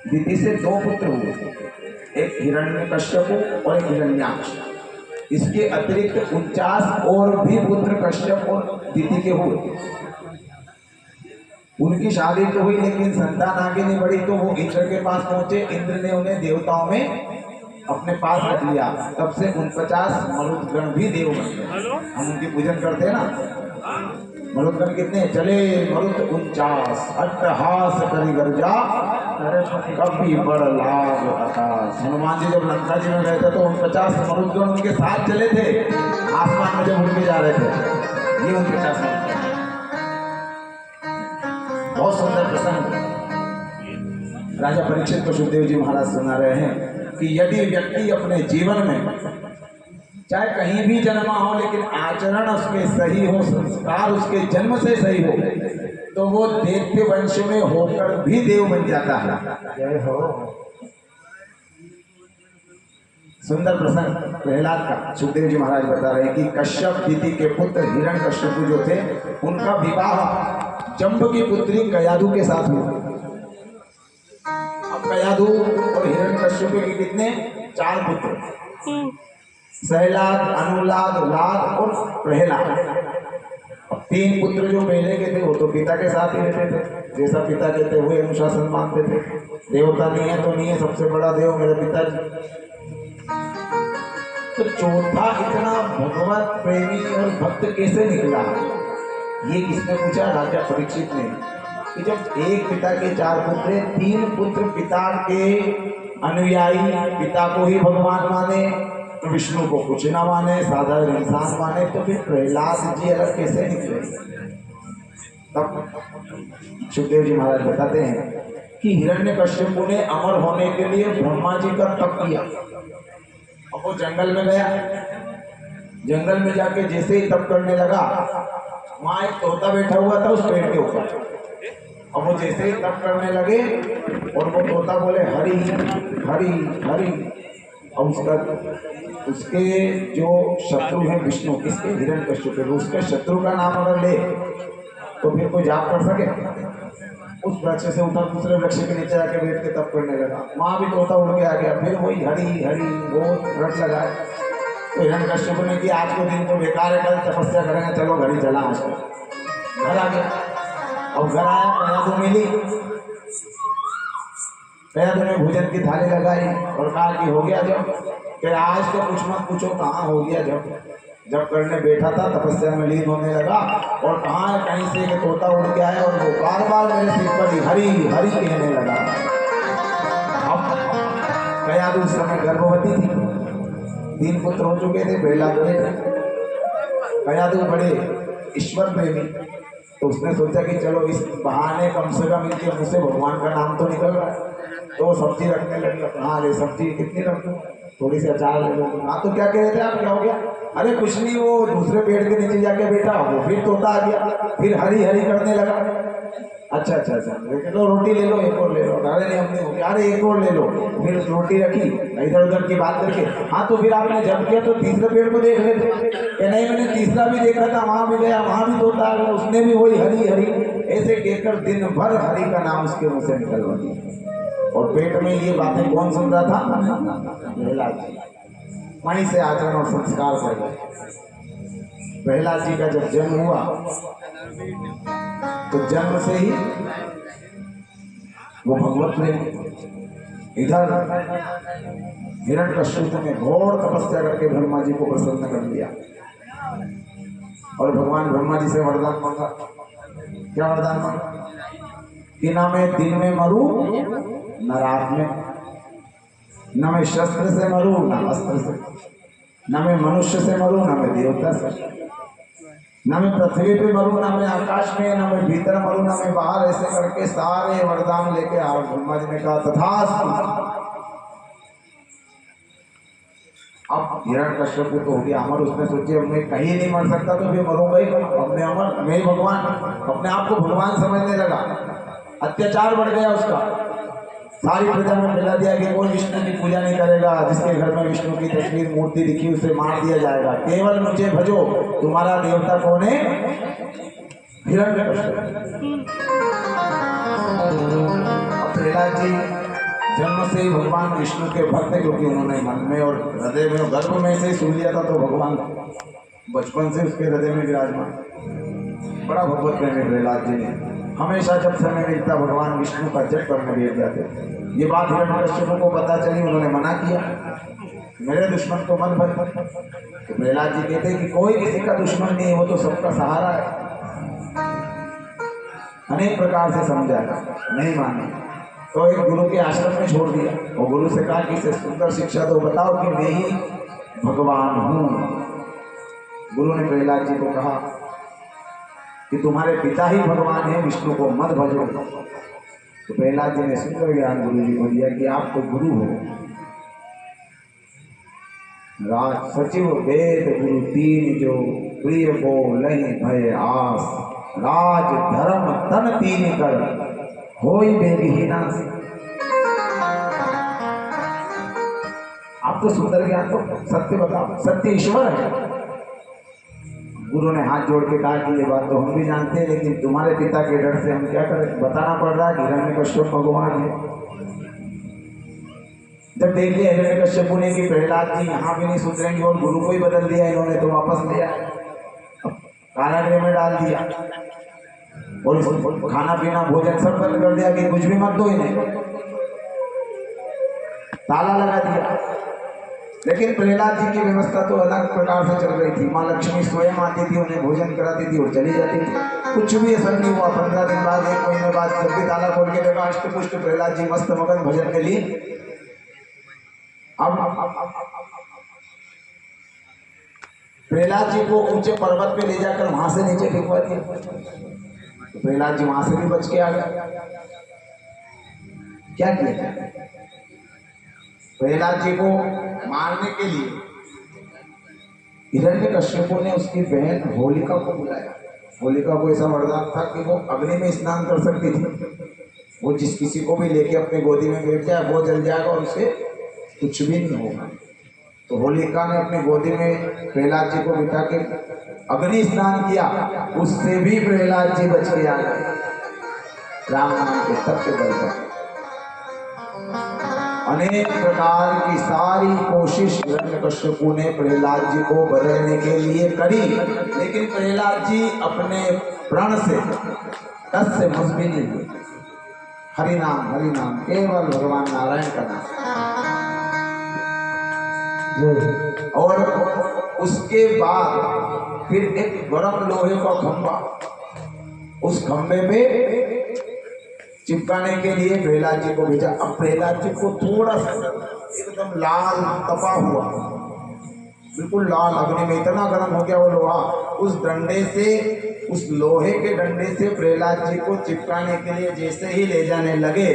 दिति से 2 पुत्र हुए, एक हिरण्यकश्यप और एक हिरण्याक्ष। इसके अतिरिक्त 49 और भी पुत्र कश्यप और दिति के हुए। उनकी शादी तो हुई लेकिन संतान आगे नहीं बढ़ी, तो वो इंद्र के पास पहुंचे। इंद्र ने उन्हें देवताओं में अपने पास रख लिया। तब से 49 मरुदगण भी देव बन गए। हम उनकी पूजन करते हैं ना। मरुदगण कितने चले? मरुद 49 अट्टहास करी गर्जा कभी बड़ लाभ आकाश। हनुमान जी जब लंका जी में गए थे तो 49 मरुदगण उनके साथ चले थे, आसमान में जब उड़ के जा रहे थे। ये 49 मरुदगण बहुत सुंदर प्रसंग राजा परीक्षित को सुखदेव जी महाराज सुना रहे हैं कि यदि व्यक्ति अपने जीवन में चाहे कहीं भी जन्मा हो लेकिन आचरण उसके सही हो, संस्कार उसके जन्म से सही हो, तो वो दैत्य वंश में होकर भी देव बन जाता है। जय हो। सुंदर प्रसंग प्रहलाद का सुखदेव जी महाराज बता रहे हैं कि कश्यप दिति के पुत्र हिरण्यकश्यप जो थे, उनका विवाह जम्ब की पुत्री कयाधु के साथ हुआ। अब कयाधु और हिरण्यकश्यप के कितने? 4 पुत्र, सहलाद, अनुलाद, लाद और प्रहलाद। 3 पुत्र जो पहले के थे वो तो पिता के साथ ही रहते थे, जैसा पिता कहते हुए अनुशासन मानते थे। देवता नहीं है तो नहीं है, सबसे बड़ा देव मेरे पिताजी। तो चौथा इतना भगवत प्रेमी और भक्त कैसे निकला? ये किसने पूछा? राजा परीक्षित ने। कि जब एक पिता के 4 पुत्र, 3 पुत्र पिता के अनुयायी, पिता को ही भगवान माने, विष्णु को कुछ ना माने, साधारण इंसान माने, तो फिर प्रहलाद जी अलग कैसे निकले? तब सुखदेव जी महाराज बताते हैं कि हिरण्यकश्यप ने अमर होने के लिए ब्रह्मा जी का तप किया। अब वो जंगल में गया, जंगल में जाके जैसे ही तप करने लगा, वहां एक तोता बैठा हुआ था उस पेड़ के ऊपर। अब वो जैसे ही तप करने लगे और वो तोता बोले हरि हरि हरि, और उसके जो शत्रु हैं विष्णु, किसके? हिरण्यकश्यप के, उसके शत्रु का नाम अगर ले तो फिर कोई जाप कर सके? उस वृक्ष से उठा, दूसरे वृक्ष के नीचे आके बैठ के तप करने लगा। वहां भी तोता उड़ के आ गया, फिर वही हरि हरि वो रट लगाए। तो हिरण्यकश्यप ने कि आज के दिन तो बेकार है, कल तपस्या करेंगे, चलो घड़ी चला। आज घर आ गया। अब घर आया, कयाधु मिली, कयाधु ने भोजन की थाली लगाई और कहा कि हो गया जब। फिर आज तो कुछ मत पूछो, कहाँ हो गया जब करने बैठा था, तपस्या में लीन होने लगा, और कहाँ कहीं से एक तोता उड़ के आया और वो बार बार मेरे सिर पर हरि हरि कहने लगा। अब कयाधु उस समय गर्भवती थी, 3 पुत्र हो चुके थे, प्रहलाद थे। कयाधु बड़े ईश्वर प्रेमी, तो उसने सोचा कि चलो इस बहाने कम से कम इनके मुँह से भगवान का नाम तो निकल रहा है। तो सब्जी रखने लगी। हाँ रे, सब्जी कितनी रख दूँ? थोड़ी सी अचार ले लो। हाँ तो क्या कह रहे थे आप, क्या हो गया? अरे कुछ नहीं, वो दूसरे पेड़ के नीचे जाके बैठा, वो फिर तोता आ गया, फिर हरी हरी करने लगा। अच्छा अच्छा अच्छा, लो रोटी ले लो, एक और ले लो। अरे नहीं हमने हो गया, अरे एक और ले लो। फिर रोटी रखी, इधर उधर की बात करके। हाँ तो फिर आपने जब किया तो तीसरे पेड़ को देख लेते। नहीं, मैंने तीसरा भी देखा था, वहां भी गया, वहां भी तोता आ गया, उसने भी वही हरी हरी ऐसे कहकर दिन भर हरि का नाम उसके मुंह से निकलवा दिया। और पेट में ये बातें कौन सुन रहा था? प्रहलाद जी। वहीं से आचरण और संस्कार बढ़ गए। प्रहलाद जी का जब जन्म हुआ तो जन्म से ही वो भगवत प्रेम। इधर हिरण्यकश्यप ने घोर तपस्या करके ब्रह्मा जी को प्रसन्न कर दिया और भगवान ब्रह्मा जी से वरदान मांगा। क्या वरदान मांगा? कि ना मैं दिन में मरूं न रात में, न मैं शस्त्र से मरूं न अस्त्र से, न मैं मनुष्य से मरूं न मैं देवता से, न मैं पृथ्वी पे मरूं न मैं आकाश में, न मैं भीतर मरूं न मैं बाहर। ऐसे करके सारे वरदान लेके आओ। ब्रह्मा जी ने कहा तथास्तु। अब हिरण्यकश्यप तो हो गया अमर। उसने सोचे अब मैं कहीं नहीं मर सकता तो फिर मरूंगा ही, अपने अमर, मैं भगवान। अपने आप को भगवान समझने लगा, अत्याचार बढ़ गया उसका। सारी प्रजा में फैला दिया कि कोई विष्णु की पूजा नहीं करेगा, जिसके घर में विष्णु की तस्वीर मूर्ति दिखी उसे मार दिया जाएगा, केवल मुझे भजो। तुम्हारा देवता कौन है? हिरण्यकश्यप। प्रहलाद जी जन्म से ही भगवान विष्णु के भक्त है, क्योंकि उन्होंने मन में और हृदय में और गर्भ में से ही सुन लिया था, तो भगवान बचपन से उसके हृदय में विराजमान। बड़ा भगवत प्रेम है प्रहलाद जी ने। हमेशा जब समय मिलता भगवान विष्णु का जप करने बैठ जाते। ये बात हिरण्यकश्यप को पता चली, उन्होंने मना किया, मेरे दुश्मन को मत भज। तो प्रहलाद जी कहते कि कोई किसी का दुश्मन नहीं, वो तो सबका सहारा है। अनेक प्रकार से समझाया, नहीं माने, तो एक गुरु के आश्रम में छोड़ दिया। और गुरु से कहा कि इसे सुंदर शिक्षा दो, बताओ कि मैं ही भगवान हूँ। गुरु ने प्रहलाद जी को कहा कि तुम्हारे पिता ही भगवान है, विष्णु को मत भजो। तो प्रहलाद जी ने सुंदर ज्ञान गुरु जी को दिया कि आप तो गुरु हो, राज सचिव वेद गुरु तीन जो, प्रिय को नहीं भय आस, राज धर्म तन तीन कर, होई बेगहीना। आप तो सुंदर ज्ञान, तो सत्य बताओ, सत्य ईश्वर है। गुरु ने हाथ जोड़ के कहा कि ये बात तो हम भी जानते हैं, लेकिन तुम्हारे पिता के डर से हम क्या करें, बताना पड़ रहा है कि हिरण्यकश्यप भगवान है। जब देख लिया हिरण्यकश्यप ने कि प्रहलाद जी यहाँ भी नहीं सुधरेंगे और गुरु को ही बदल दिया इन्होंने, तो वापस ले आए, कारागृह में डाल दिया और खाना पीना भोजन सब बंद कर दिया कि कुछ भी मत दो इन्हें, ताला लगा दिया। लेकिन प्रहलाद जी की व्यवस्था तो अलग प्रकार से चल रही थी। माँ लक्ष्मी स्वयं आती थी, उन्हें भोजन कराती थी और चली जाती थी। कुछ भी असर नहीं हुआ। 15 दिन बाद, 1 महीने बाद जब भी ताला खोल के देखा, अष्टपुष्ट प्रहलाद जी मस्त मगन भजन के लिए। अब प्रहलाद जी को ऊंचे पर्वत पे ले जाकर वहां से नीचे फेंकवा दिया, तो प्रहलाद जी वहां से भी बच के आ गया। क्या किया? प्रहलाद जी को मारने के लिए हिरण्यकश्यप ने उसकी बहन होलिका को बुलाया। होलिका को ऐसा वरदान था कि वो अग्नि में स्नान कर सकती थी। वो जिस किसी को भी लेके अपने गोदी में बैठ जाए वो जल जाएगा और उसे कुछ भी नहीं होगा। तो होलिका ने अपनी गोदी में प्रहलाद जी को बिठा के अग्नि स्नान किया, उससे भी प्रहलाद जी बच के आ गए राम नाम के तप के बल पर। अनेक प्रकार की सारी कोशिश हिरण्यकश्यप ने प्रहलाद जी को बदलने के लिए करी, लेकिन प्रहलाद जी अपने प्रण से टस से मजबूत नहीं हुए। हरि नाम केवल भगवान नारायण का नाम। और उसके बाद फिर एक गरम लोहे का खंभा, उस खंभे पे चिपकाने के लिए प्रहलाद जी को भेजा। अब प्रहलाद जी को थोड़ा सा एकदम लाल तपा हुआ, बिल्कुल लाल, अग्नि में इतना गर्म हो गया वो लोहा। उस डंडे से, उस लोहे के डंडे से प्रहलाद जी को चिपकाने के लिए जैसे ही ले जाने लगे,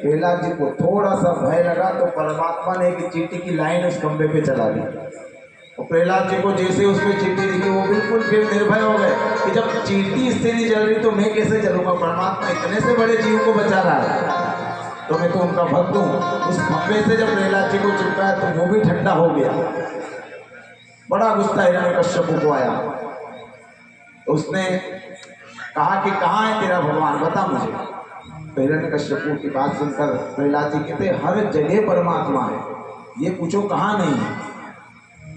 प्रहलाद जी को थोड़ा सा भय लगा, तो परमात्मा ने एक चींटी की लाइन उस खंभे पे चला दी। और प्रहलाद जी को जैसे उसमें चींटी दिखी, वो बिल्कुल फिर निर्भय हो गए कि जब चींटी इससे नहीं जल रही तो मैं कैसे जलूंगा, परमात्मा इतने से बड़े जीव को बचा रहा है तो मैं तो उनका भक्त हूँ। उस खंभे से जब प्रहलाद जी को चिपकाया तो वो भी ठंडा हो गया। बड़ा गुस्सा हिरण्यकश्यप को आया। उसने कहा कि कहाँ है तेरा भगवान, बता मुझे। तो हिरण्यकश्यप की बात सुनकर प्रहलाद जी कहते हर जगह परमात्मा है, ये पूछो कहाँ नहीं है।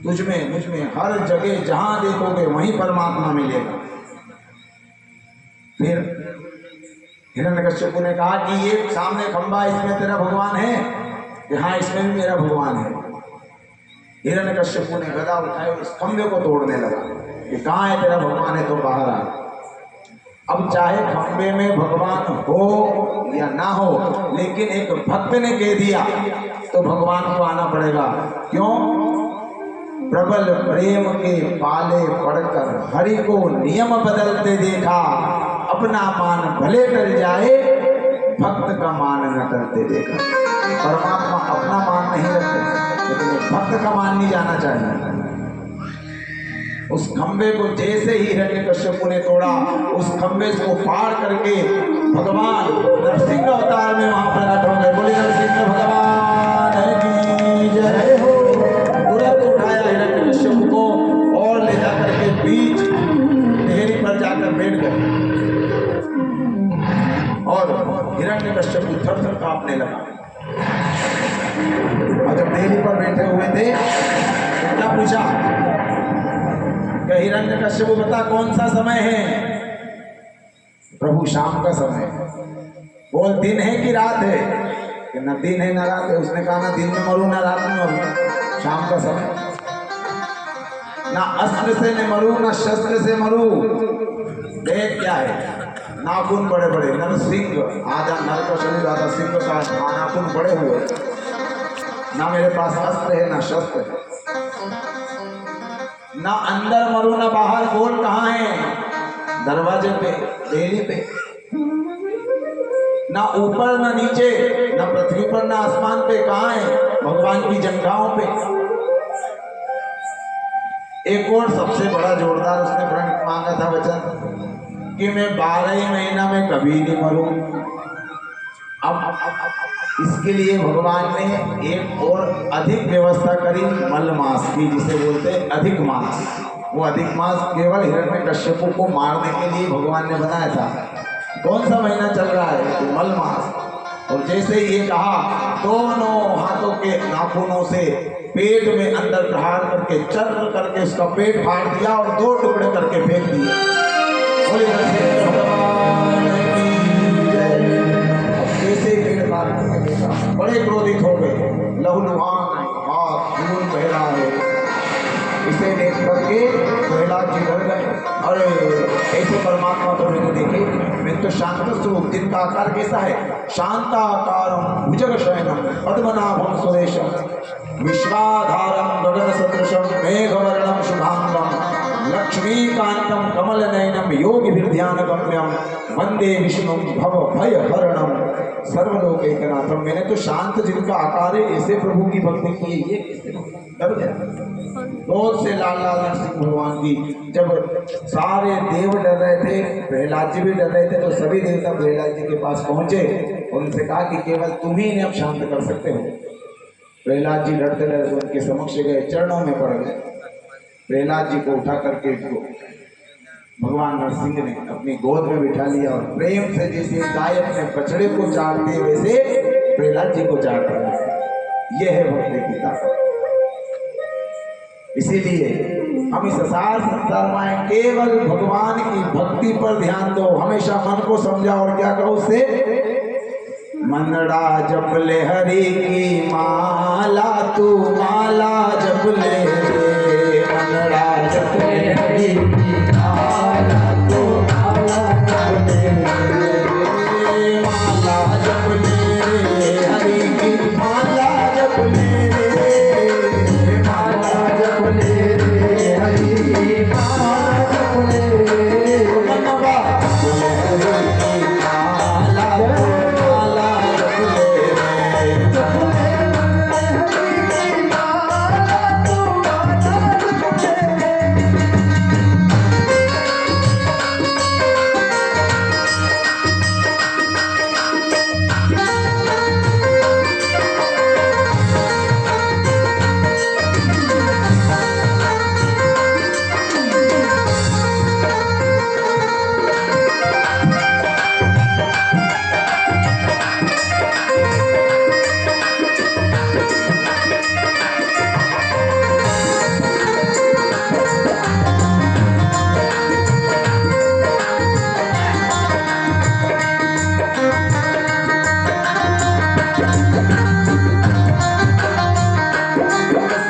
तुझ में, मुझ में, हर जगह जहां देखोगे वहीं परमात्मा मिलेगा। फिर हिरण्यकश्यप ने कहा कि ये सामने खंभा, इसमें तेरा भगवान है? कि हाँ, इसमें भी मेरा भगवान है। हिरण्यकश्यप ने गदा उठाई और उस खंभे को तोड़ने लगा कि कहाँ है तेरा भगवान है तो बाहर आ। अब चाहे खंभे में भगवान हो या ना हो, लेकिन एक भक्त ने कह दिया तो भगवान को आना पड़ेगा। क्यों? प्रबल प्रेम के पाले पड़कर हरि को नियम बदलते देखा, अपना मान भले टल जाए भक्त का मान न टलते देखा। परमात्मा अपना मान नहीं रखते, लेकिन भक्त का मान नहीं जाना चाहिए। उस खंबे को जैसे ही हिरण्यकश्यप ने तोड़ा, उस खंबे को पार करके भगवान नरसिंह अवतार में वहां प्रकट हो गए। बोले नरसिंह भगवान की जय हो। तुरंत उठाया हिरण्यकश्यप को और ले जाकर के बीच ढेरी पर जाकर बैठ गए और हिरण्यकश्यप थर थर कांपने लगा। और जब ढेरी पर बैठे हुए थे तो क्या पूछा कि हिरण्यकश्यप बता कौन सा समय है? प्रभु शाम का समय है। बोल दिन है कि रात है? कि न दिन है न रात है। उसने कहा ना दिन में मरूं ना रात में मरूं, शाम का समय। ना अस्त्र से न मरूं ना शस्त्र से मरूं। देख क्या है, नाखून बड़े बड़े, नरसिंह आधा नर का शरीर आधा सिंह का, नाखून बड़े हुए। ना मेरे पास अस्त्र है ना शस्त्र है, ना अंदर मरूं ना बाहर। बोल कहाँ है? दरवाजे पे, डेली पे। ना ऊपर ना नीचे, ना पृथ्वी पर ना आसमान पे। कहाँ है? भगवान की जंघाओं पे। एक और सबसे बड़ा जोरदार उसने प्रण मांगा था वचन कि मैं 12 ही महीना में कभी नहीं मरूं। अब इसके लिए भगवान ने एक और अधिक व्यवस्था करी, मल मास की, जिसे बोलते हैं अधिक मास। वो अधिक मास केवल हिरण्यकश्यप को मारने के लिए भगवान ने बनाया था। कौन सा महीना चल रहा है? तो मल मास। और जैसे ये कहा, दोनों हाथों के नाखूनों से पेट में अंदर प्रहार करके चर्र करके उसका पेट फाड़ दिया और 2 टुकड़े करके फेंक दिए। बोले नरसिंह भगवान की जय। अब कैसे पेट फाड़ करके देखा, बड़े क्रोधित हो गए। लहूलुहान हाथ खून बह रहा है। इसे देख करके प्रहलाद जी डर गए। अरे ऐसे परमात्मा तो मैंने देखे, मैं तो शांत स्वरूप। दिन का आकार कैसा है? शांताकारं भुजगशयनं पद्मनाभं सुरेशं विश्वाधारं गगन सदृशं मेघवर्णं शुभांगं लक्ष्मीकांतं कमलनयनं योगिभिर्ध्यानगम्यं वंदे विष्णुं भवभयहरणं सर्वलोकैकनाथं। मैंने तो शांत जिनका आकार है ऐसे प्रभु की भक्ति की है, ये किससे डर गया? रोज से लाल लाल नरसिंह भगवान की। जब सारे देव डर रहे थे, प्रहलाद जी भी डर रहे थे, तो सभी देवता प्रहलाद जी के पास पहुंचे और उनसे कहा कि केवल तुम ही इन्हें अब शांत कर सकते हो। प्रहलाद जी डरते डरते उनके समक्ष गए, चरणों में पड़ गए। प्रहलाद जी को उठा करके इसको भगवान नरसिंह ने अपनी गोद में बिठा लिया और प्रेम से जैसे गाय अपने बछड़े को चाटते वैसे प्रहलाद जी को चाट रहे। यह है भक्ति की ताकत। इसीलिए हम इस सार संसार में केवल भगवान की भक्ति पर ध्यान दो। हमेशा मन को समझा और क्या कहो उससे? मनड़ा जप ले हरि की माला, तू माला जप ले रे। मनड़ा जप ले हरि की माला, तू माला जप ले रे। माला जप ले रे, हरि की माला जप ले रे। माला जप ले रे, हरि की माला जप ले रे। मनवा जप ले हरि की माला, तू माला जप ले रे। जप ले हरि की माला, तू माला जप ले रे।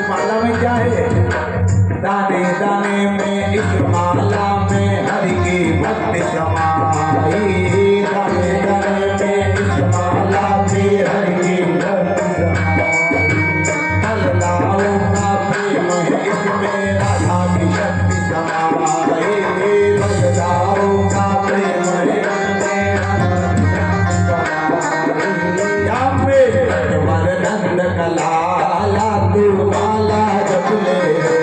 माला में क्या है? दाने दाने में इस माला में हरि की भक्ति समाई। दाने दाने में इस माला में हरि की भक्ति समाई। अल्लाह का प्रेम है इसमें, राधा की शक्ति समाई। अल्लाह का प्रेम है इसमें, राधा की शक्ति समाई। नंद कलाला, तू माला जप ले रे।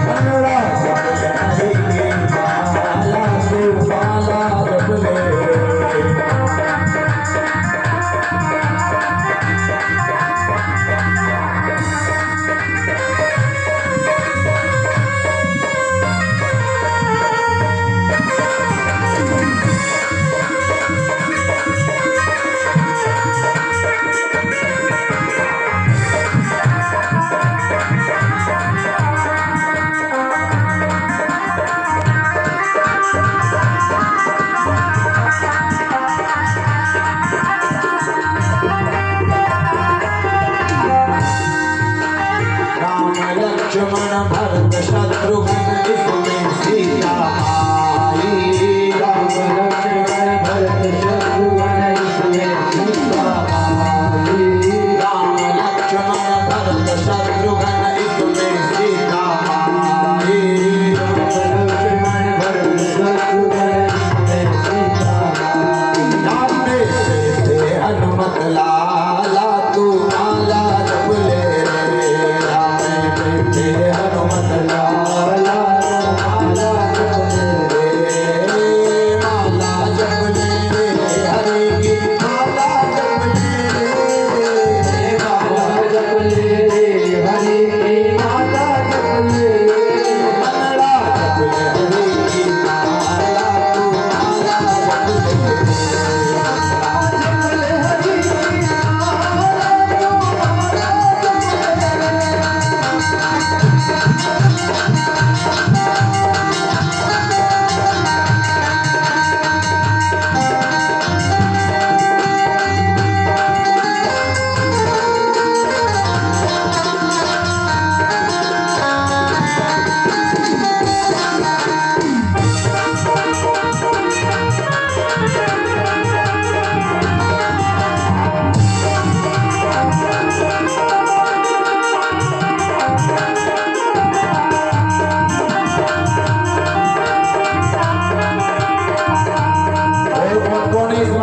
मनड़ा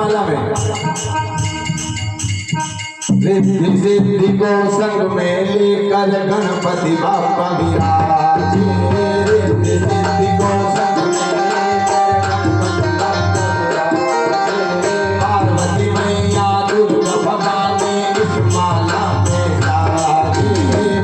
माला में रिद्धि सिद्धि को संग में लेकर गणपति बाप्पा विराजे। रिद्धि सिद्धि को संग में लेकर गणपति बाप्पा विराजे। पार्वती मैया दुर्गा भवानी इस माला में साजे।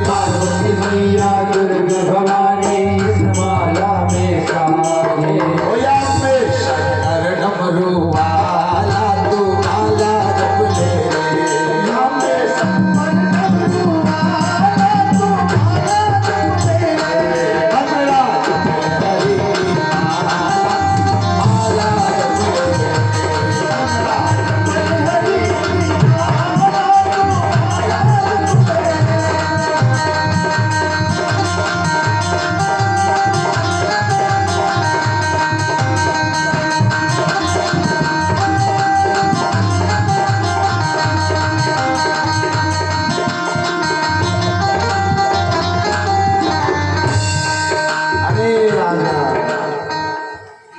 पार्वती मैया दुर्गा भवानी इस माला में साजे। ओ या में शंकर डमरू वाला तू माला जप ले रे।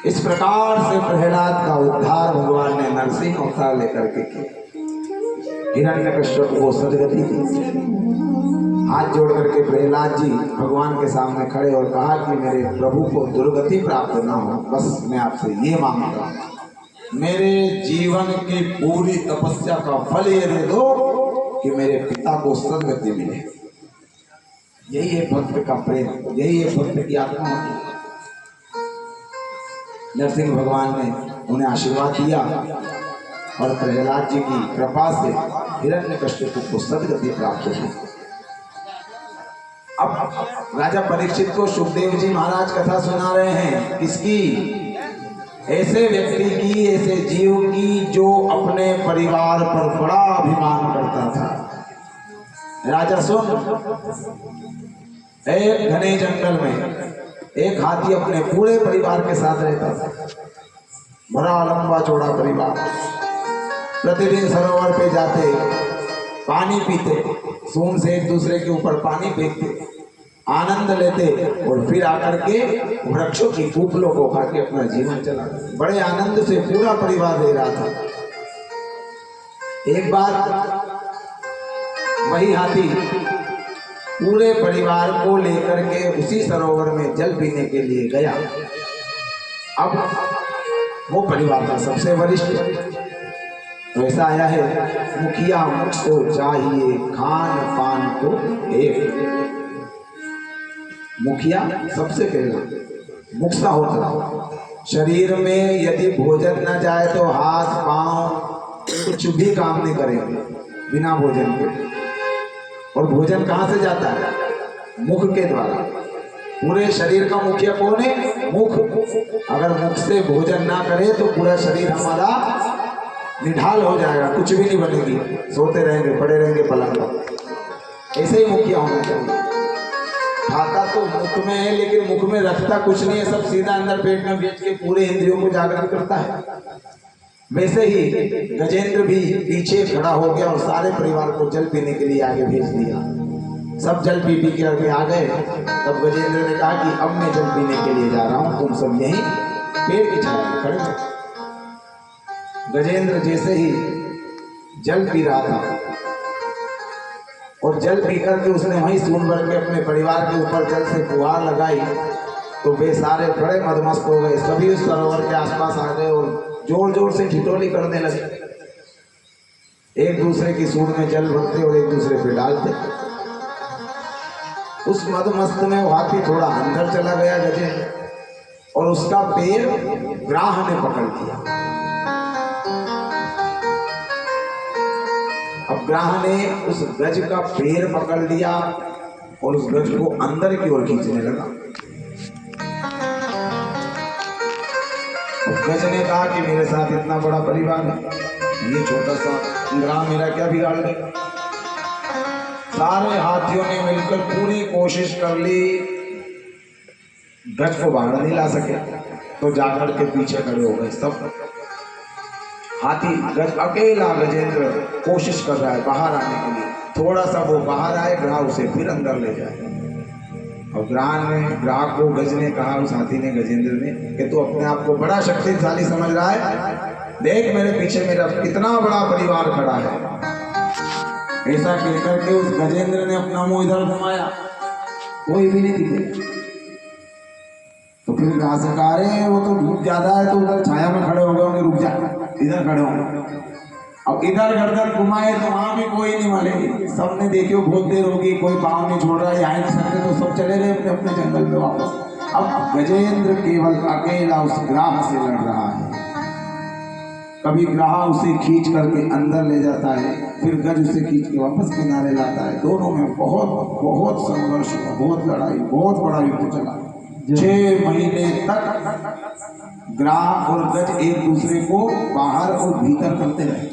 इस प्रकार से प्रहलाद का उद्धार भगवान ने नरसिंह अवतार लेकर के किया। हिरण्यकश्यप को सदगति दी। हाथ जोड़ करके प्रहलाद जी भगवान के सामने खड़े और कहा कि मेरे प्रभु को दुर्गति प्राप्त ना हो, बस मैं आपसे ये मांगता हूं, मेरे जीवन की पूरी तपस्या का फल ये दे दो कि मेरे पिता को सदगति मिले। यही है भक्त का प्रेम, यही है भक्त की आत्मा होती है। नरसिंह भगवान ने उन्हें आशीर्वाद दिया और प्रहलाद जी की कृपा से हिरण्यकश्यप को सदगति प्राप्त हुई। अब राजा परीक्षित को सुखदेव जी महाराज कथा सुना रहे हैं। किसकी? ऐसे व्यक्ति की, ऐसे जीव की जो अपने परिवार पर बड़ा अभिमान करता था। राजा सुन, एक घने जंगल में एक हाथी अपने पूरे परिवार के साथ रहता था। बड़ा लंबा चौड़ा परिवार। प्रतिदिन सरोवर पे जाते, पानी पीते, सूंड से एक दूसरे के ऊपर पानी फेंकते, आनंद लेते और फिर आकर के वृक्षों की फूफलों को खा के अपना जीवन चलाते। बड़े आनंद से पूरा परिवार रह रहा था। एक बार वही हाथी पूरे परिवार को लेकर के उसी सरोवर में जल पीने के लिए गया। अब वो परिवार का सबसे वरिष्ठ तो ऐसा आया है, मुखिया मुझको चाहिए खान पान को एक। मुखिया सबसे पहले मुक्सा होता। शरीर में यदि भोजन न जाए तो हाथ पांव कुछ भी काम नहीं करेंगे बिना भोजन के। और भोजन कहाँ से जाता है? मुख के द्वारा। पूरे शरीर का मुखिया कौन है? मुख। अगर मुख से भोजन ना करे तो पूरा शरीर हमारा निढाल हो जाएगा, कुछ भी नहीं बनेगी, सोते रहेंगे, पड़े रहेंगे पलंग पर। ऐसे ही मुखिया होना चाहिए। खाता तो मुख में है लेकिन मुख में रखता कुछ नहीं है, सब सीधा अंदर पेट में बेच के पूरे इंद्रियों को जागृत करता है। वैसे ही गजेंद्र भी पीछे खड़ा हो गया और सारे परिवार को जल पीने के लिए आगे भेज दिया। सब जल पी पी के आगे आ गए। तब गजेंद्र ने कहा कि अब मैं जल पीने के लिए जा रहा हूं, तुम सब यहीं पेड़ की छाया में खड़े हो। गजेंद्र जैसे ही जल पी रहा था और जल पी करके उसने वहीं सूंड भर के अपने परिवार के ऊपर जल से फुहार लगाई तो वे सारे बड़े मदमस्त हो गए। सभी उस सरोवर के आसपास आ गए और जोर जोर से ठिठोली करने लगे। एक दूसरे की सूंड में जल भरते और एक दूसरे पे डालते। उस मदमस्त में वो हाथी थोड़ा अंदर चला गया गजेंद्र, और उसका पैर ग्राह ने पकड़ लिया। अब ग्राह ने उस गज का पैर पकड़ लिया और उस गज को अंदर की ओर खींचने लगा। गज ने कहा कि मेरे साथ इतना बड़ा परिवार है, ये छोटा सा ग्राह मेरा क्या बिगाड़ गया। सारे हाथियों ने मिलकर पूरी कोशिश कर ली, गज को बाहर नहीं ला सके, तो जाकर के पीछे खड़े हो गए सब हाथी। गज अकेला गजेंद्र कोशिश कर रहा है बाहर आने के लिए। थोड़ा सा वो बाहर आए, ग्राह उसे फिर अंदर ले जाए। और ग्राह को गज ने कहा, उस हाथी ने, गजेंद्र ने, कि तू अपने आप को बड़ा शक्तिशाली समझ रहा है, देख मेरे पीछे मेरा कितना बड़ा परिवार खड़ा है। ऐसा कहकर के उस गजेंद्र ने अपना मुंह इधर घुमाया, कोई भी नहीं दिखे। तो फिर कहा से कहा अरे वो तो धूप ज्यादा है तो उधर छाया में खड़े हो गए होंगे, रुक जा, इधर खड़े होंगे। अब इधर गर्दन घुमाए तो वहां भी कोई नहीं मिले। सबने देखे बहुत देर होगी, कोई पाँव नहीं छोड़ रहा है, यहाँ नहीं सकते, तो सब चले गए अपने अपने जंगल में वापस। अब गजेंद्र केवल अकेला उस ग्राह से लड़ रहा है। कभी ग्राह उसे खींच करके अंदर ले जाता है, फिर गज उसे खींच के वापस किनारे लाता है। दोनों में बहुत बहुत संघर्ष हुआ, बहुत लड़ाई, बहुत बड़ा युद्ध चला। 6 महीने तक ग्राह और गज एक दूसरे को बाहर और भीतर करते रहे।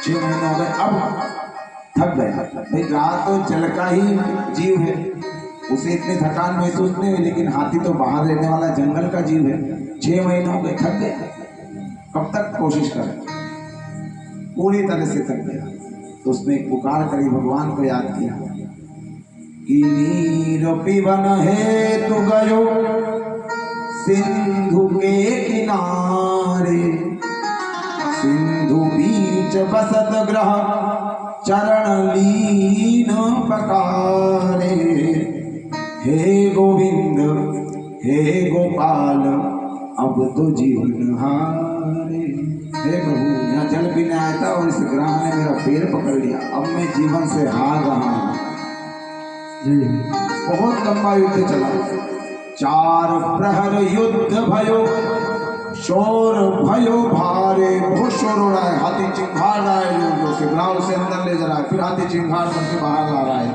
6 महीने हो गए, अब थक गया भाई। ग्राह तो जल का ही जीव है, उसे इतनी थकान महसूस नहीं हुई, लेकिन हाथी तो बाहर रहने वाला जंगल का जीव है। 6 महीने हो गए, थक गया। कब तक कोशिश करें, पूरी तरह से थक गया। तो उसने एक पुकार करी, भगवान को याद किया कि नीर पिबन हेतु गयो सिंधु के किनारे, सिंधु बीच बसत ग्रह चरण लीन पकारे। हे गोविंद हे गोपाल अब तो जीवन हारे। हे प्रभु, यहाँ जल पीने आया था और इस ग्राह ने मेरा पैर पकड़ लिया, अब मैं जीवन से हार रहा हूँ। बहुत लंबा युद्ध चला, 4 प्रहर युद्ध भयो, शोर भयो भारे। बहुत शोर हो रहा है, हाथी चिंघाड़ रहा है, जोर से ग्राह उसे अंदर ले जा रहा है, फिर हाथी चिंघाड़ करके बाहर ला रहा है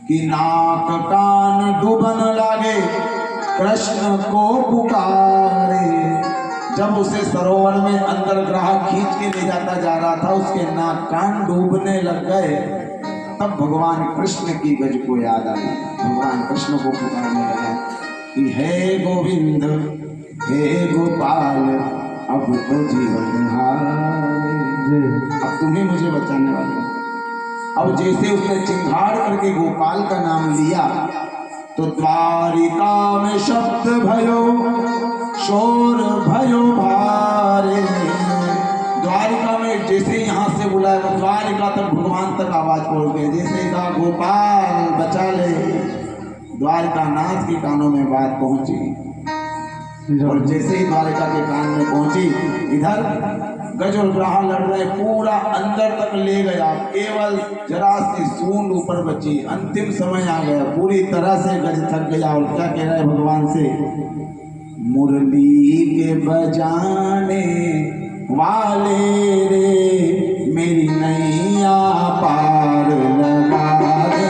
कि नाक कान डूबन लागे कृष्ण को पुकारे। जब उसे सरोवर में अंदर ग्राह खींच के ले जाता जा रहा था, उसके नाक कान डूबने लग गए। तब भगवान कृष्ण की गज को याद आई, भगवान कृष्ण को पुकारने लगा कि हे गोविंद हे गोपाल अब तो जीवन हारे। अब तुम्हें मुझे बचाने वाले हो। अब जैसे उसने चिंघाड़ करके गोपाल का नाम लिया तो द्वारिका में शब्द भयो, शोर भयो भारे। द्वारिका में जैसे यहाँ से बुलाया तो द्वारिका तक भगवान तक आवाज पहुंच गई। जैसे कहा गोपाल बचा ले, द्वारिका नाथ के कानों में बात पहुंची। और जैसे ही द्वारिका के कान में पहुंची, इधर गज और ग्राह लड़ रहे, पूरा अंदर तक ले गया। केवल जरा सी सूंड ऊपर बची, अंतिम समय आ गया, पूरी तरह से गज थक गया। और क्या कह रहा है भगवान से, मुरली के बजाने वाले रे मेरी नैया पार लगा दे।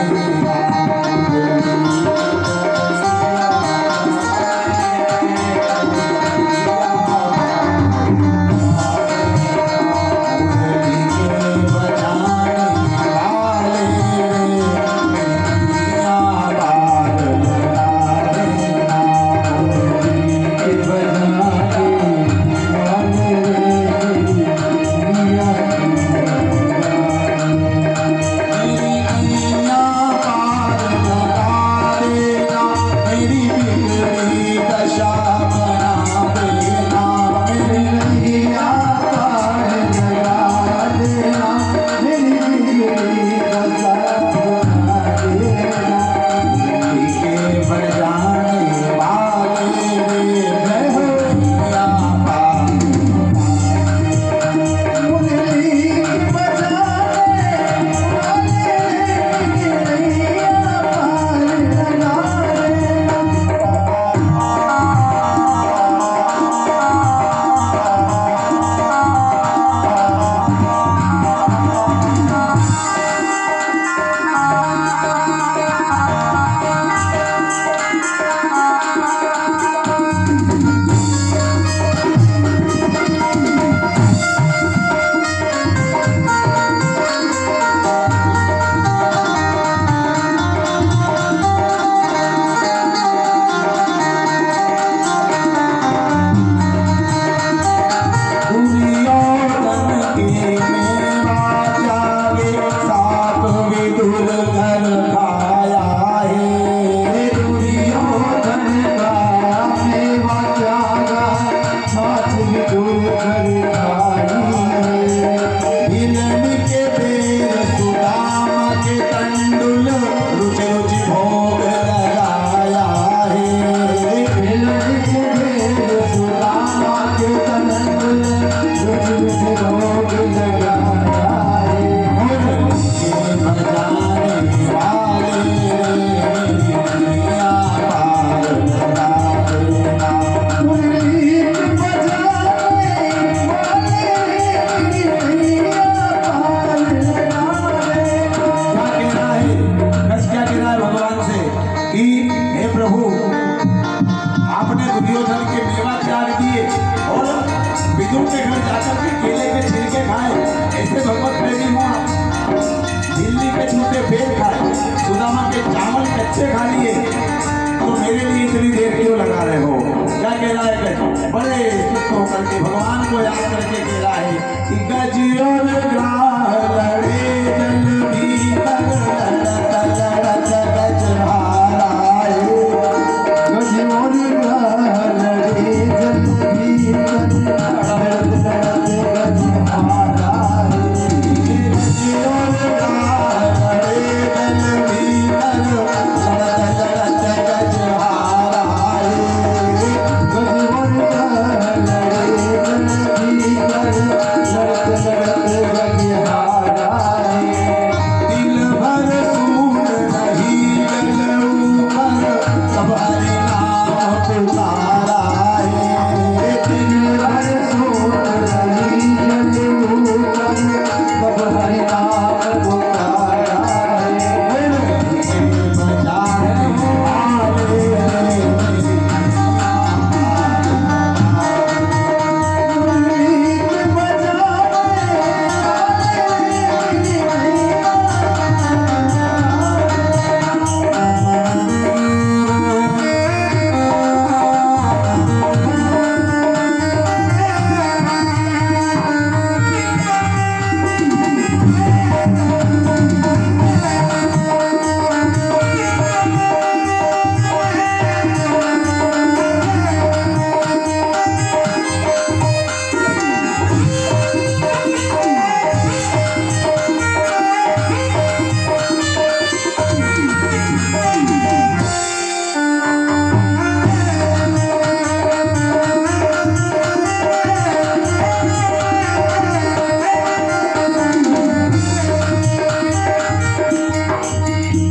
के केले के छिलके खाए, ऐसे भगवत प्रेमी हो आप। दिल्ली के जूते पेड़ खाए, सुदामा के चावल कच्चे खा लिए, तो मेरे लिए इतनी देर क्यों लगा रहे हो? क्या कह रहा है? बड़े सुस्त होकर के भगवान को याद करके कह रहा है कि गजियों में ग्राह लड़े जल भीतर लड़त लड़त गजहारा है। गजियों में ग्राह लड़े जल भीतर लड़त लड़त गजहारा है। गजियों में ग्राह लड़े जल भीतर लड़त लड़त गजहारा है। गजियों में ग्राह लड़े जल भीतर लड़त लड़त गजहारा है। दिल भर सूट नहीं जल ऊपर, सब हरि नाम पुकारा है। दिल भर सूट नहीं जल ऊपर, सब हरि नाम पुकारा है। बजाने वाले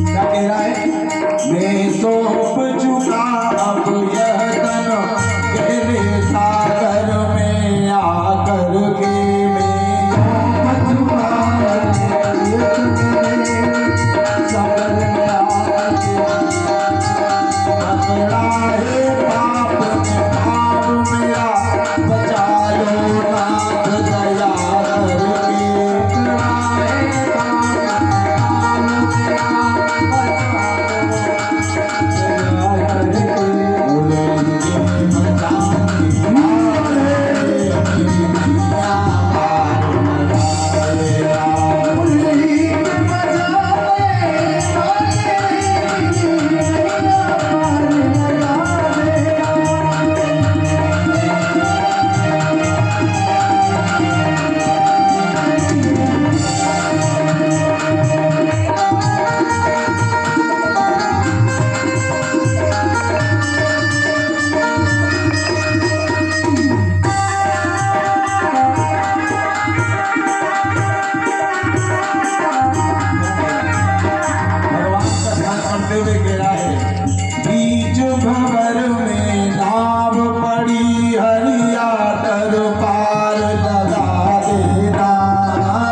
क्या कह रहा है? मैं सौंप चुका अब यह तन गहरे सागर में आकर के। मैं पकड़ा है पाप ने पाप मेरा, बचा लो नाथ दया करके। भगवान का ध्यान करते हुए कह रहा है, बीच भंवर में नाव पड़ी, हरिया तर पार लगा देना।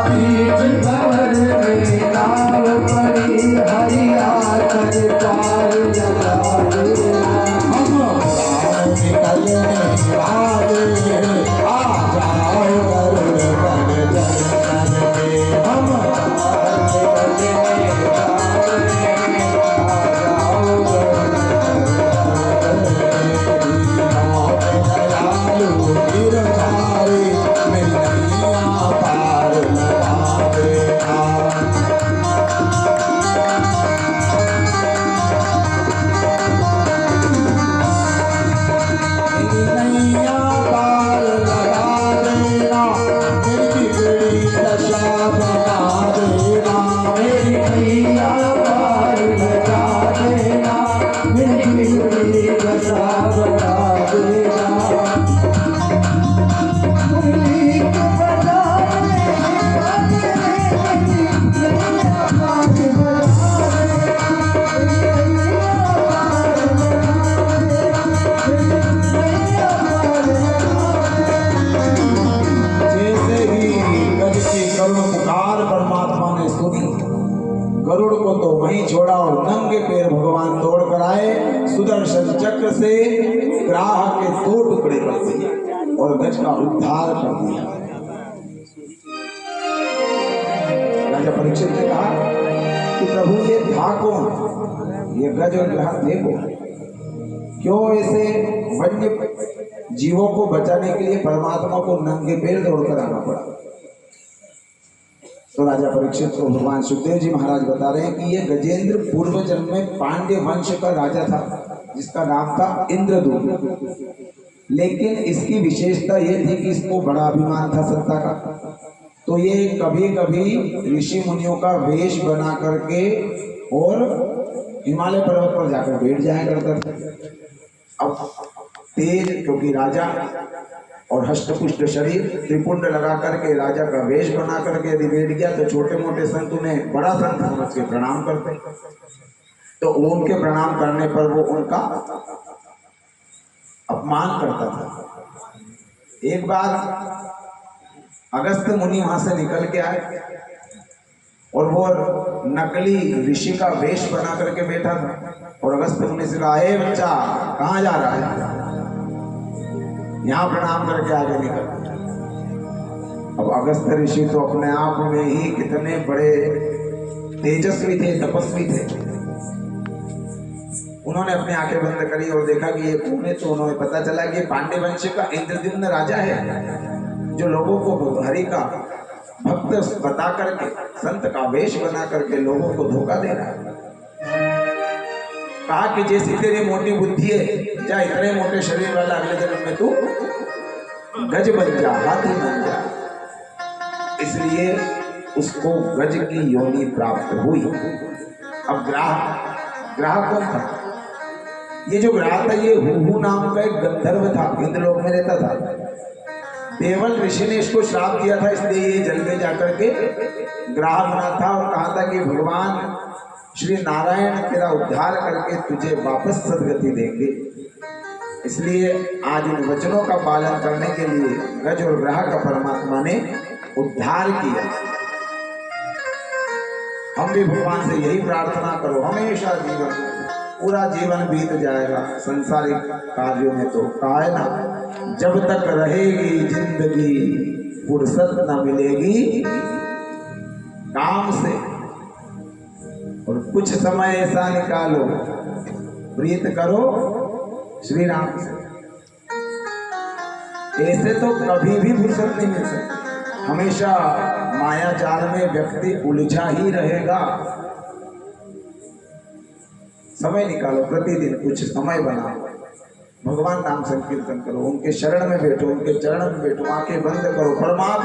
बीच भंवर में नाव पड़ी, हरिया तर पार लगा देना। हम गाँव निकलने वाले, आ जाओ गरुड़ पर दर्शन के। हम दयालु गिरधारी में नैया पार लगा देना। मेरी नैया पार लगा देना, मेरी बिगड़ी दशा बना देना। मेरी नैया पार लगा देना, मेरी बिगड़ी दशा बता देना। मुरली को बजाए गाते मेरी नैया पार लगा दे। मेरी नैया पार लगा दे, मेरी नैया पार लगा दे। जैसे ही गज की करुण पुकार परमात्मा ने सुनी, गरुड़ को तो वहीं छोड़ा और नंगे पैर भगवान तोड़ कर आए, सुदर्शन चक्र से ग्राह के 2 टुकड़े कर दिए और गज का उद्धार कर दिया। राजा परीक्षित ने कहा कि प्रभु ये था कौन, ये गज और ग्रह थे कौन, क्यों ऐसे वन्य जीवों को बचाने के लिए परमात्मा को नंगे पैर दौड़कर आना पड़ा। तो राजा परीक्षित को भगवान सुखदेव जी महाराज बता रहे हैं कि ये गजेंद्र पूर्व जन्म में पांड्य वंश का राजा था जिसका नाम था इंद्रदूत। लेकिन इसकी विशेषता ये थी कि इसको बड़ा अभिमान था सत्ता का, तो ये कभी कभी ऋषि मुनियों का वेश बना करके और हिमालय पर्वत पर जाकर बैठ जाया करता था। अब तेज, क्योंकि राजा और हष्टपुष्ट शरीर, त्रिपुंड लगा करके राजा का वेश बना करके यदि बैठ गया तो छोटे मोटे संत उन्हें बड़ा संत समझ के प्रणाम करते, तो उनके प्रणाम करने पर वो उनका अपमान करता था। एक बार अगस्त्य मुनि वहां से निकल के आए और वो नकली ऋषि का वेश बना करके बैठा था और अगस्त्य मुनि से कहा, ए बच्चा कहाँ जा रहा है, यहाँ प्रणाम करके आगे निकल। अब अगस्त्य ऋषि तो अपने आप में ही कितने बड़े तेजस्वी थे, तपस्वी थे। उन्होंने अपनी आंखें बंद करी और देखा कि ये कौन है, तो उन्होंने पता चला कि पांड्य वंश का इंद्रद्युम्न राजा है जो लोगों को हरि का भक्त बता करके, संत का वेश बना करके लोगों को धोखा दे रहा है। कहा कि जैसी तेरी मोटी बुद्धि है, जा इतने मोटे शरीर वाला अगले जन्म में तू गज बन जा, हाथी बन जा। इसलिए उसको गज की योनि प्राप्त हुई। अब ग्राह कौन था? ये जो ग्राह था ये हुहु नाम का एक गंधर्व था, इंद्रलोक में रहता था। देवल ऋषि ने इसको श्राप दिया था, इसलिए ये जल में जाकर के ग्राह बना था और कहा था कि भगवान श्री नारायण तेरा उद्धार करके तुझे वापस सदगति देंगे। इसलिए आज इन वचनों का पालन करने के लिए गज और ग्राह का परमात्मा ने उद्धार किया। हम भी भगवान से यही प्रार्थना करो, हमेशा जीवन, पूरा जीवन बीत जाएगा संसारिक कार्यों में, तो कहा है ना, जब तक रहेगी जिंदगी फुर्सत न मिलेगी काम से, और कुछ समय ऐसा निकालो प्रीत करो श्री राम से। ऐसे तो कभी भी फुर्सत नहीं मिल सकती, हमेशा माया जाल में व्यक्ति उलझा ही रहेगा। समय निकालो, प्रतिदिन कुछ समय बनाओ, भगवान नाम संकीर्तन करो, उनके शरण में बैठो, उनके चरण में बैठो, आंखें बंद करो, परमात्मा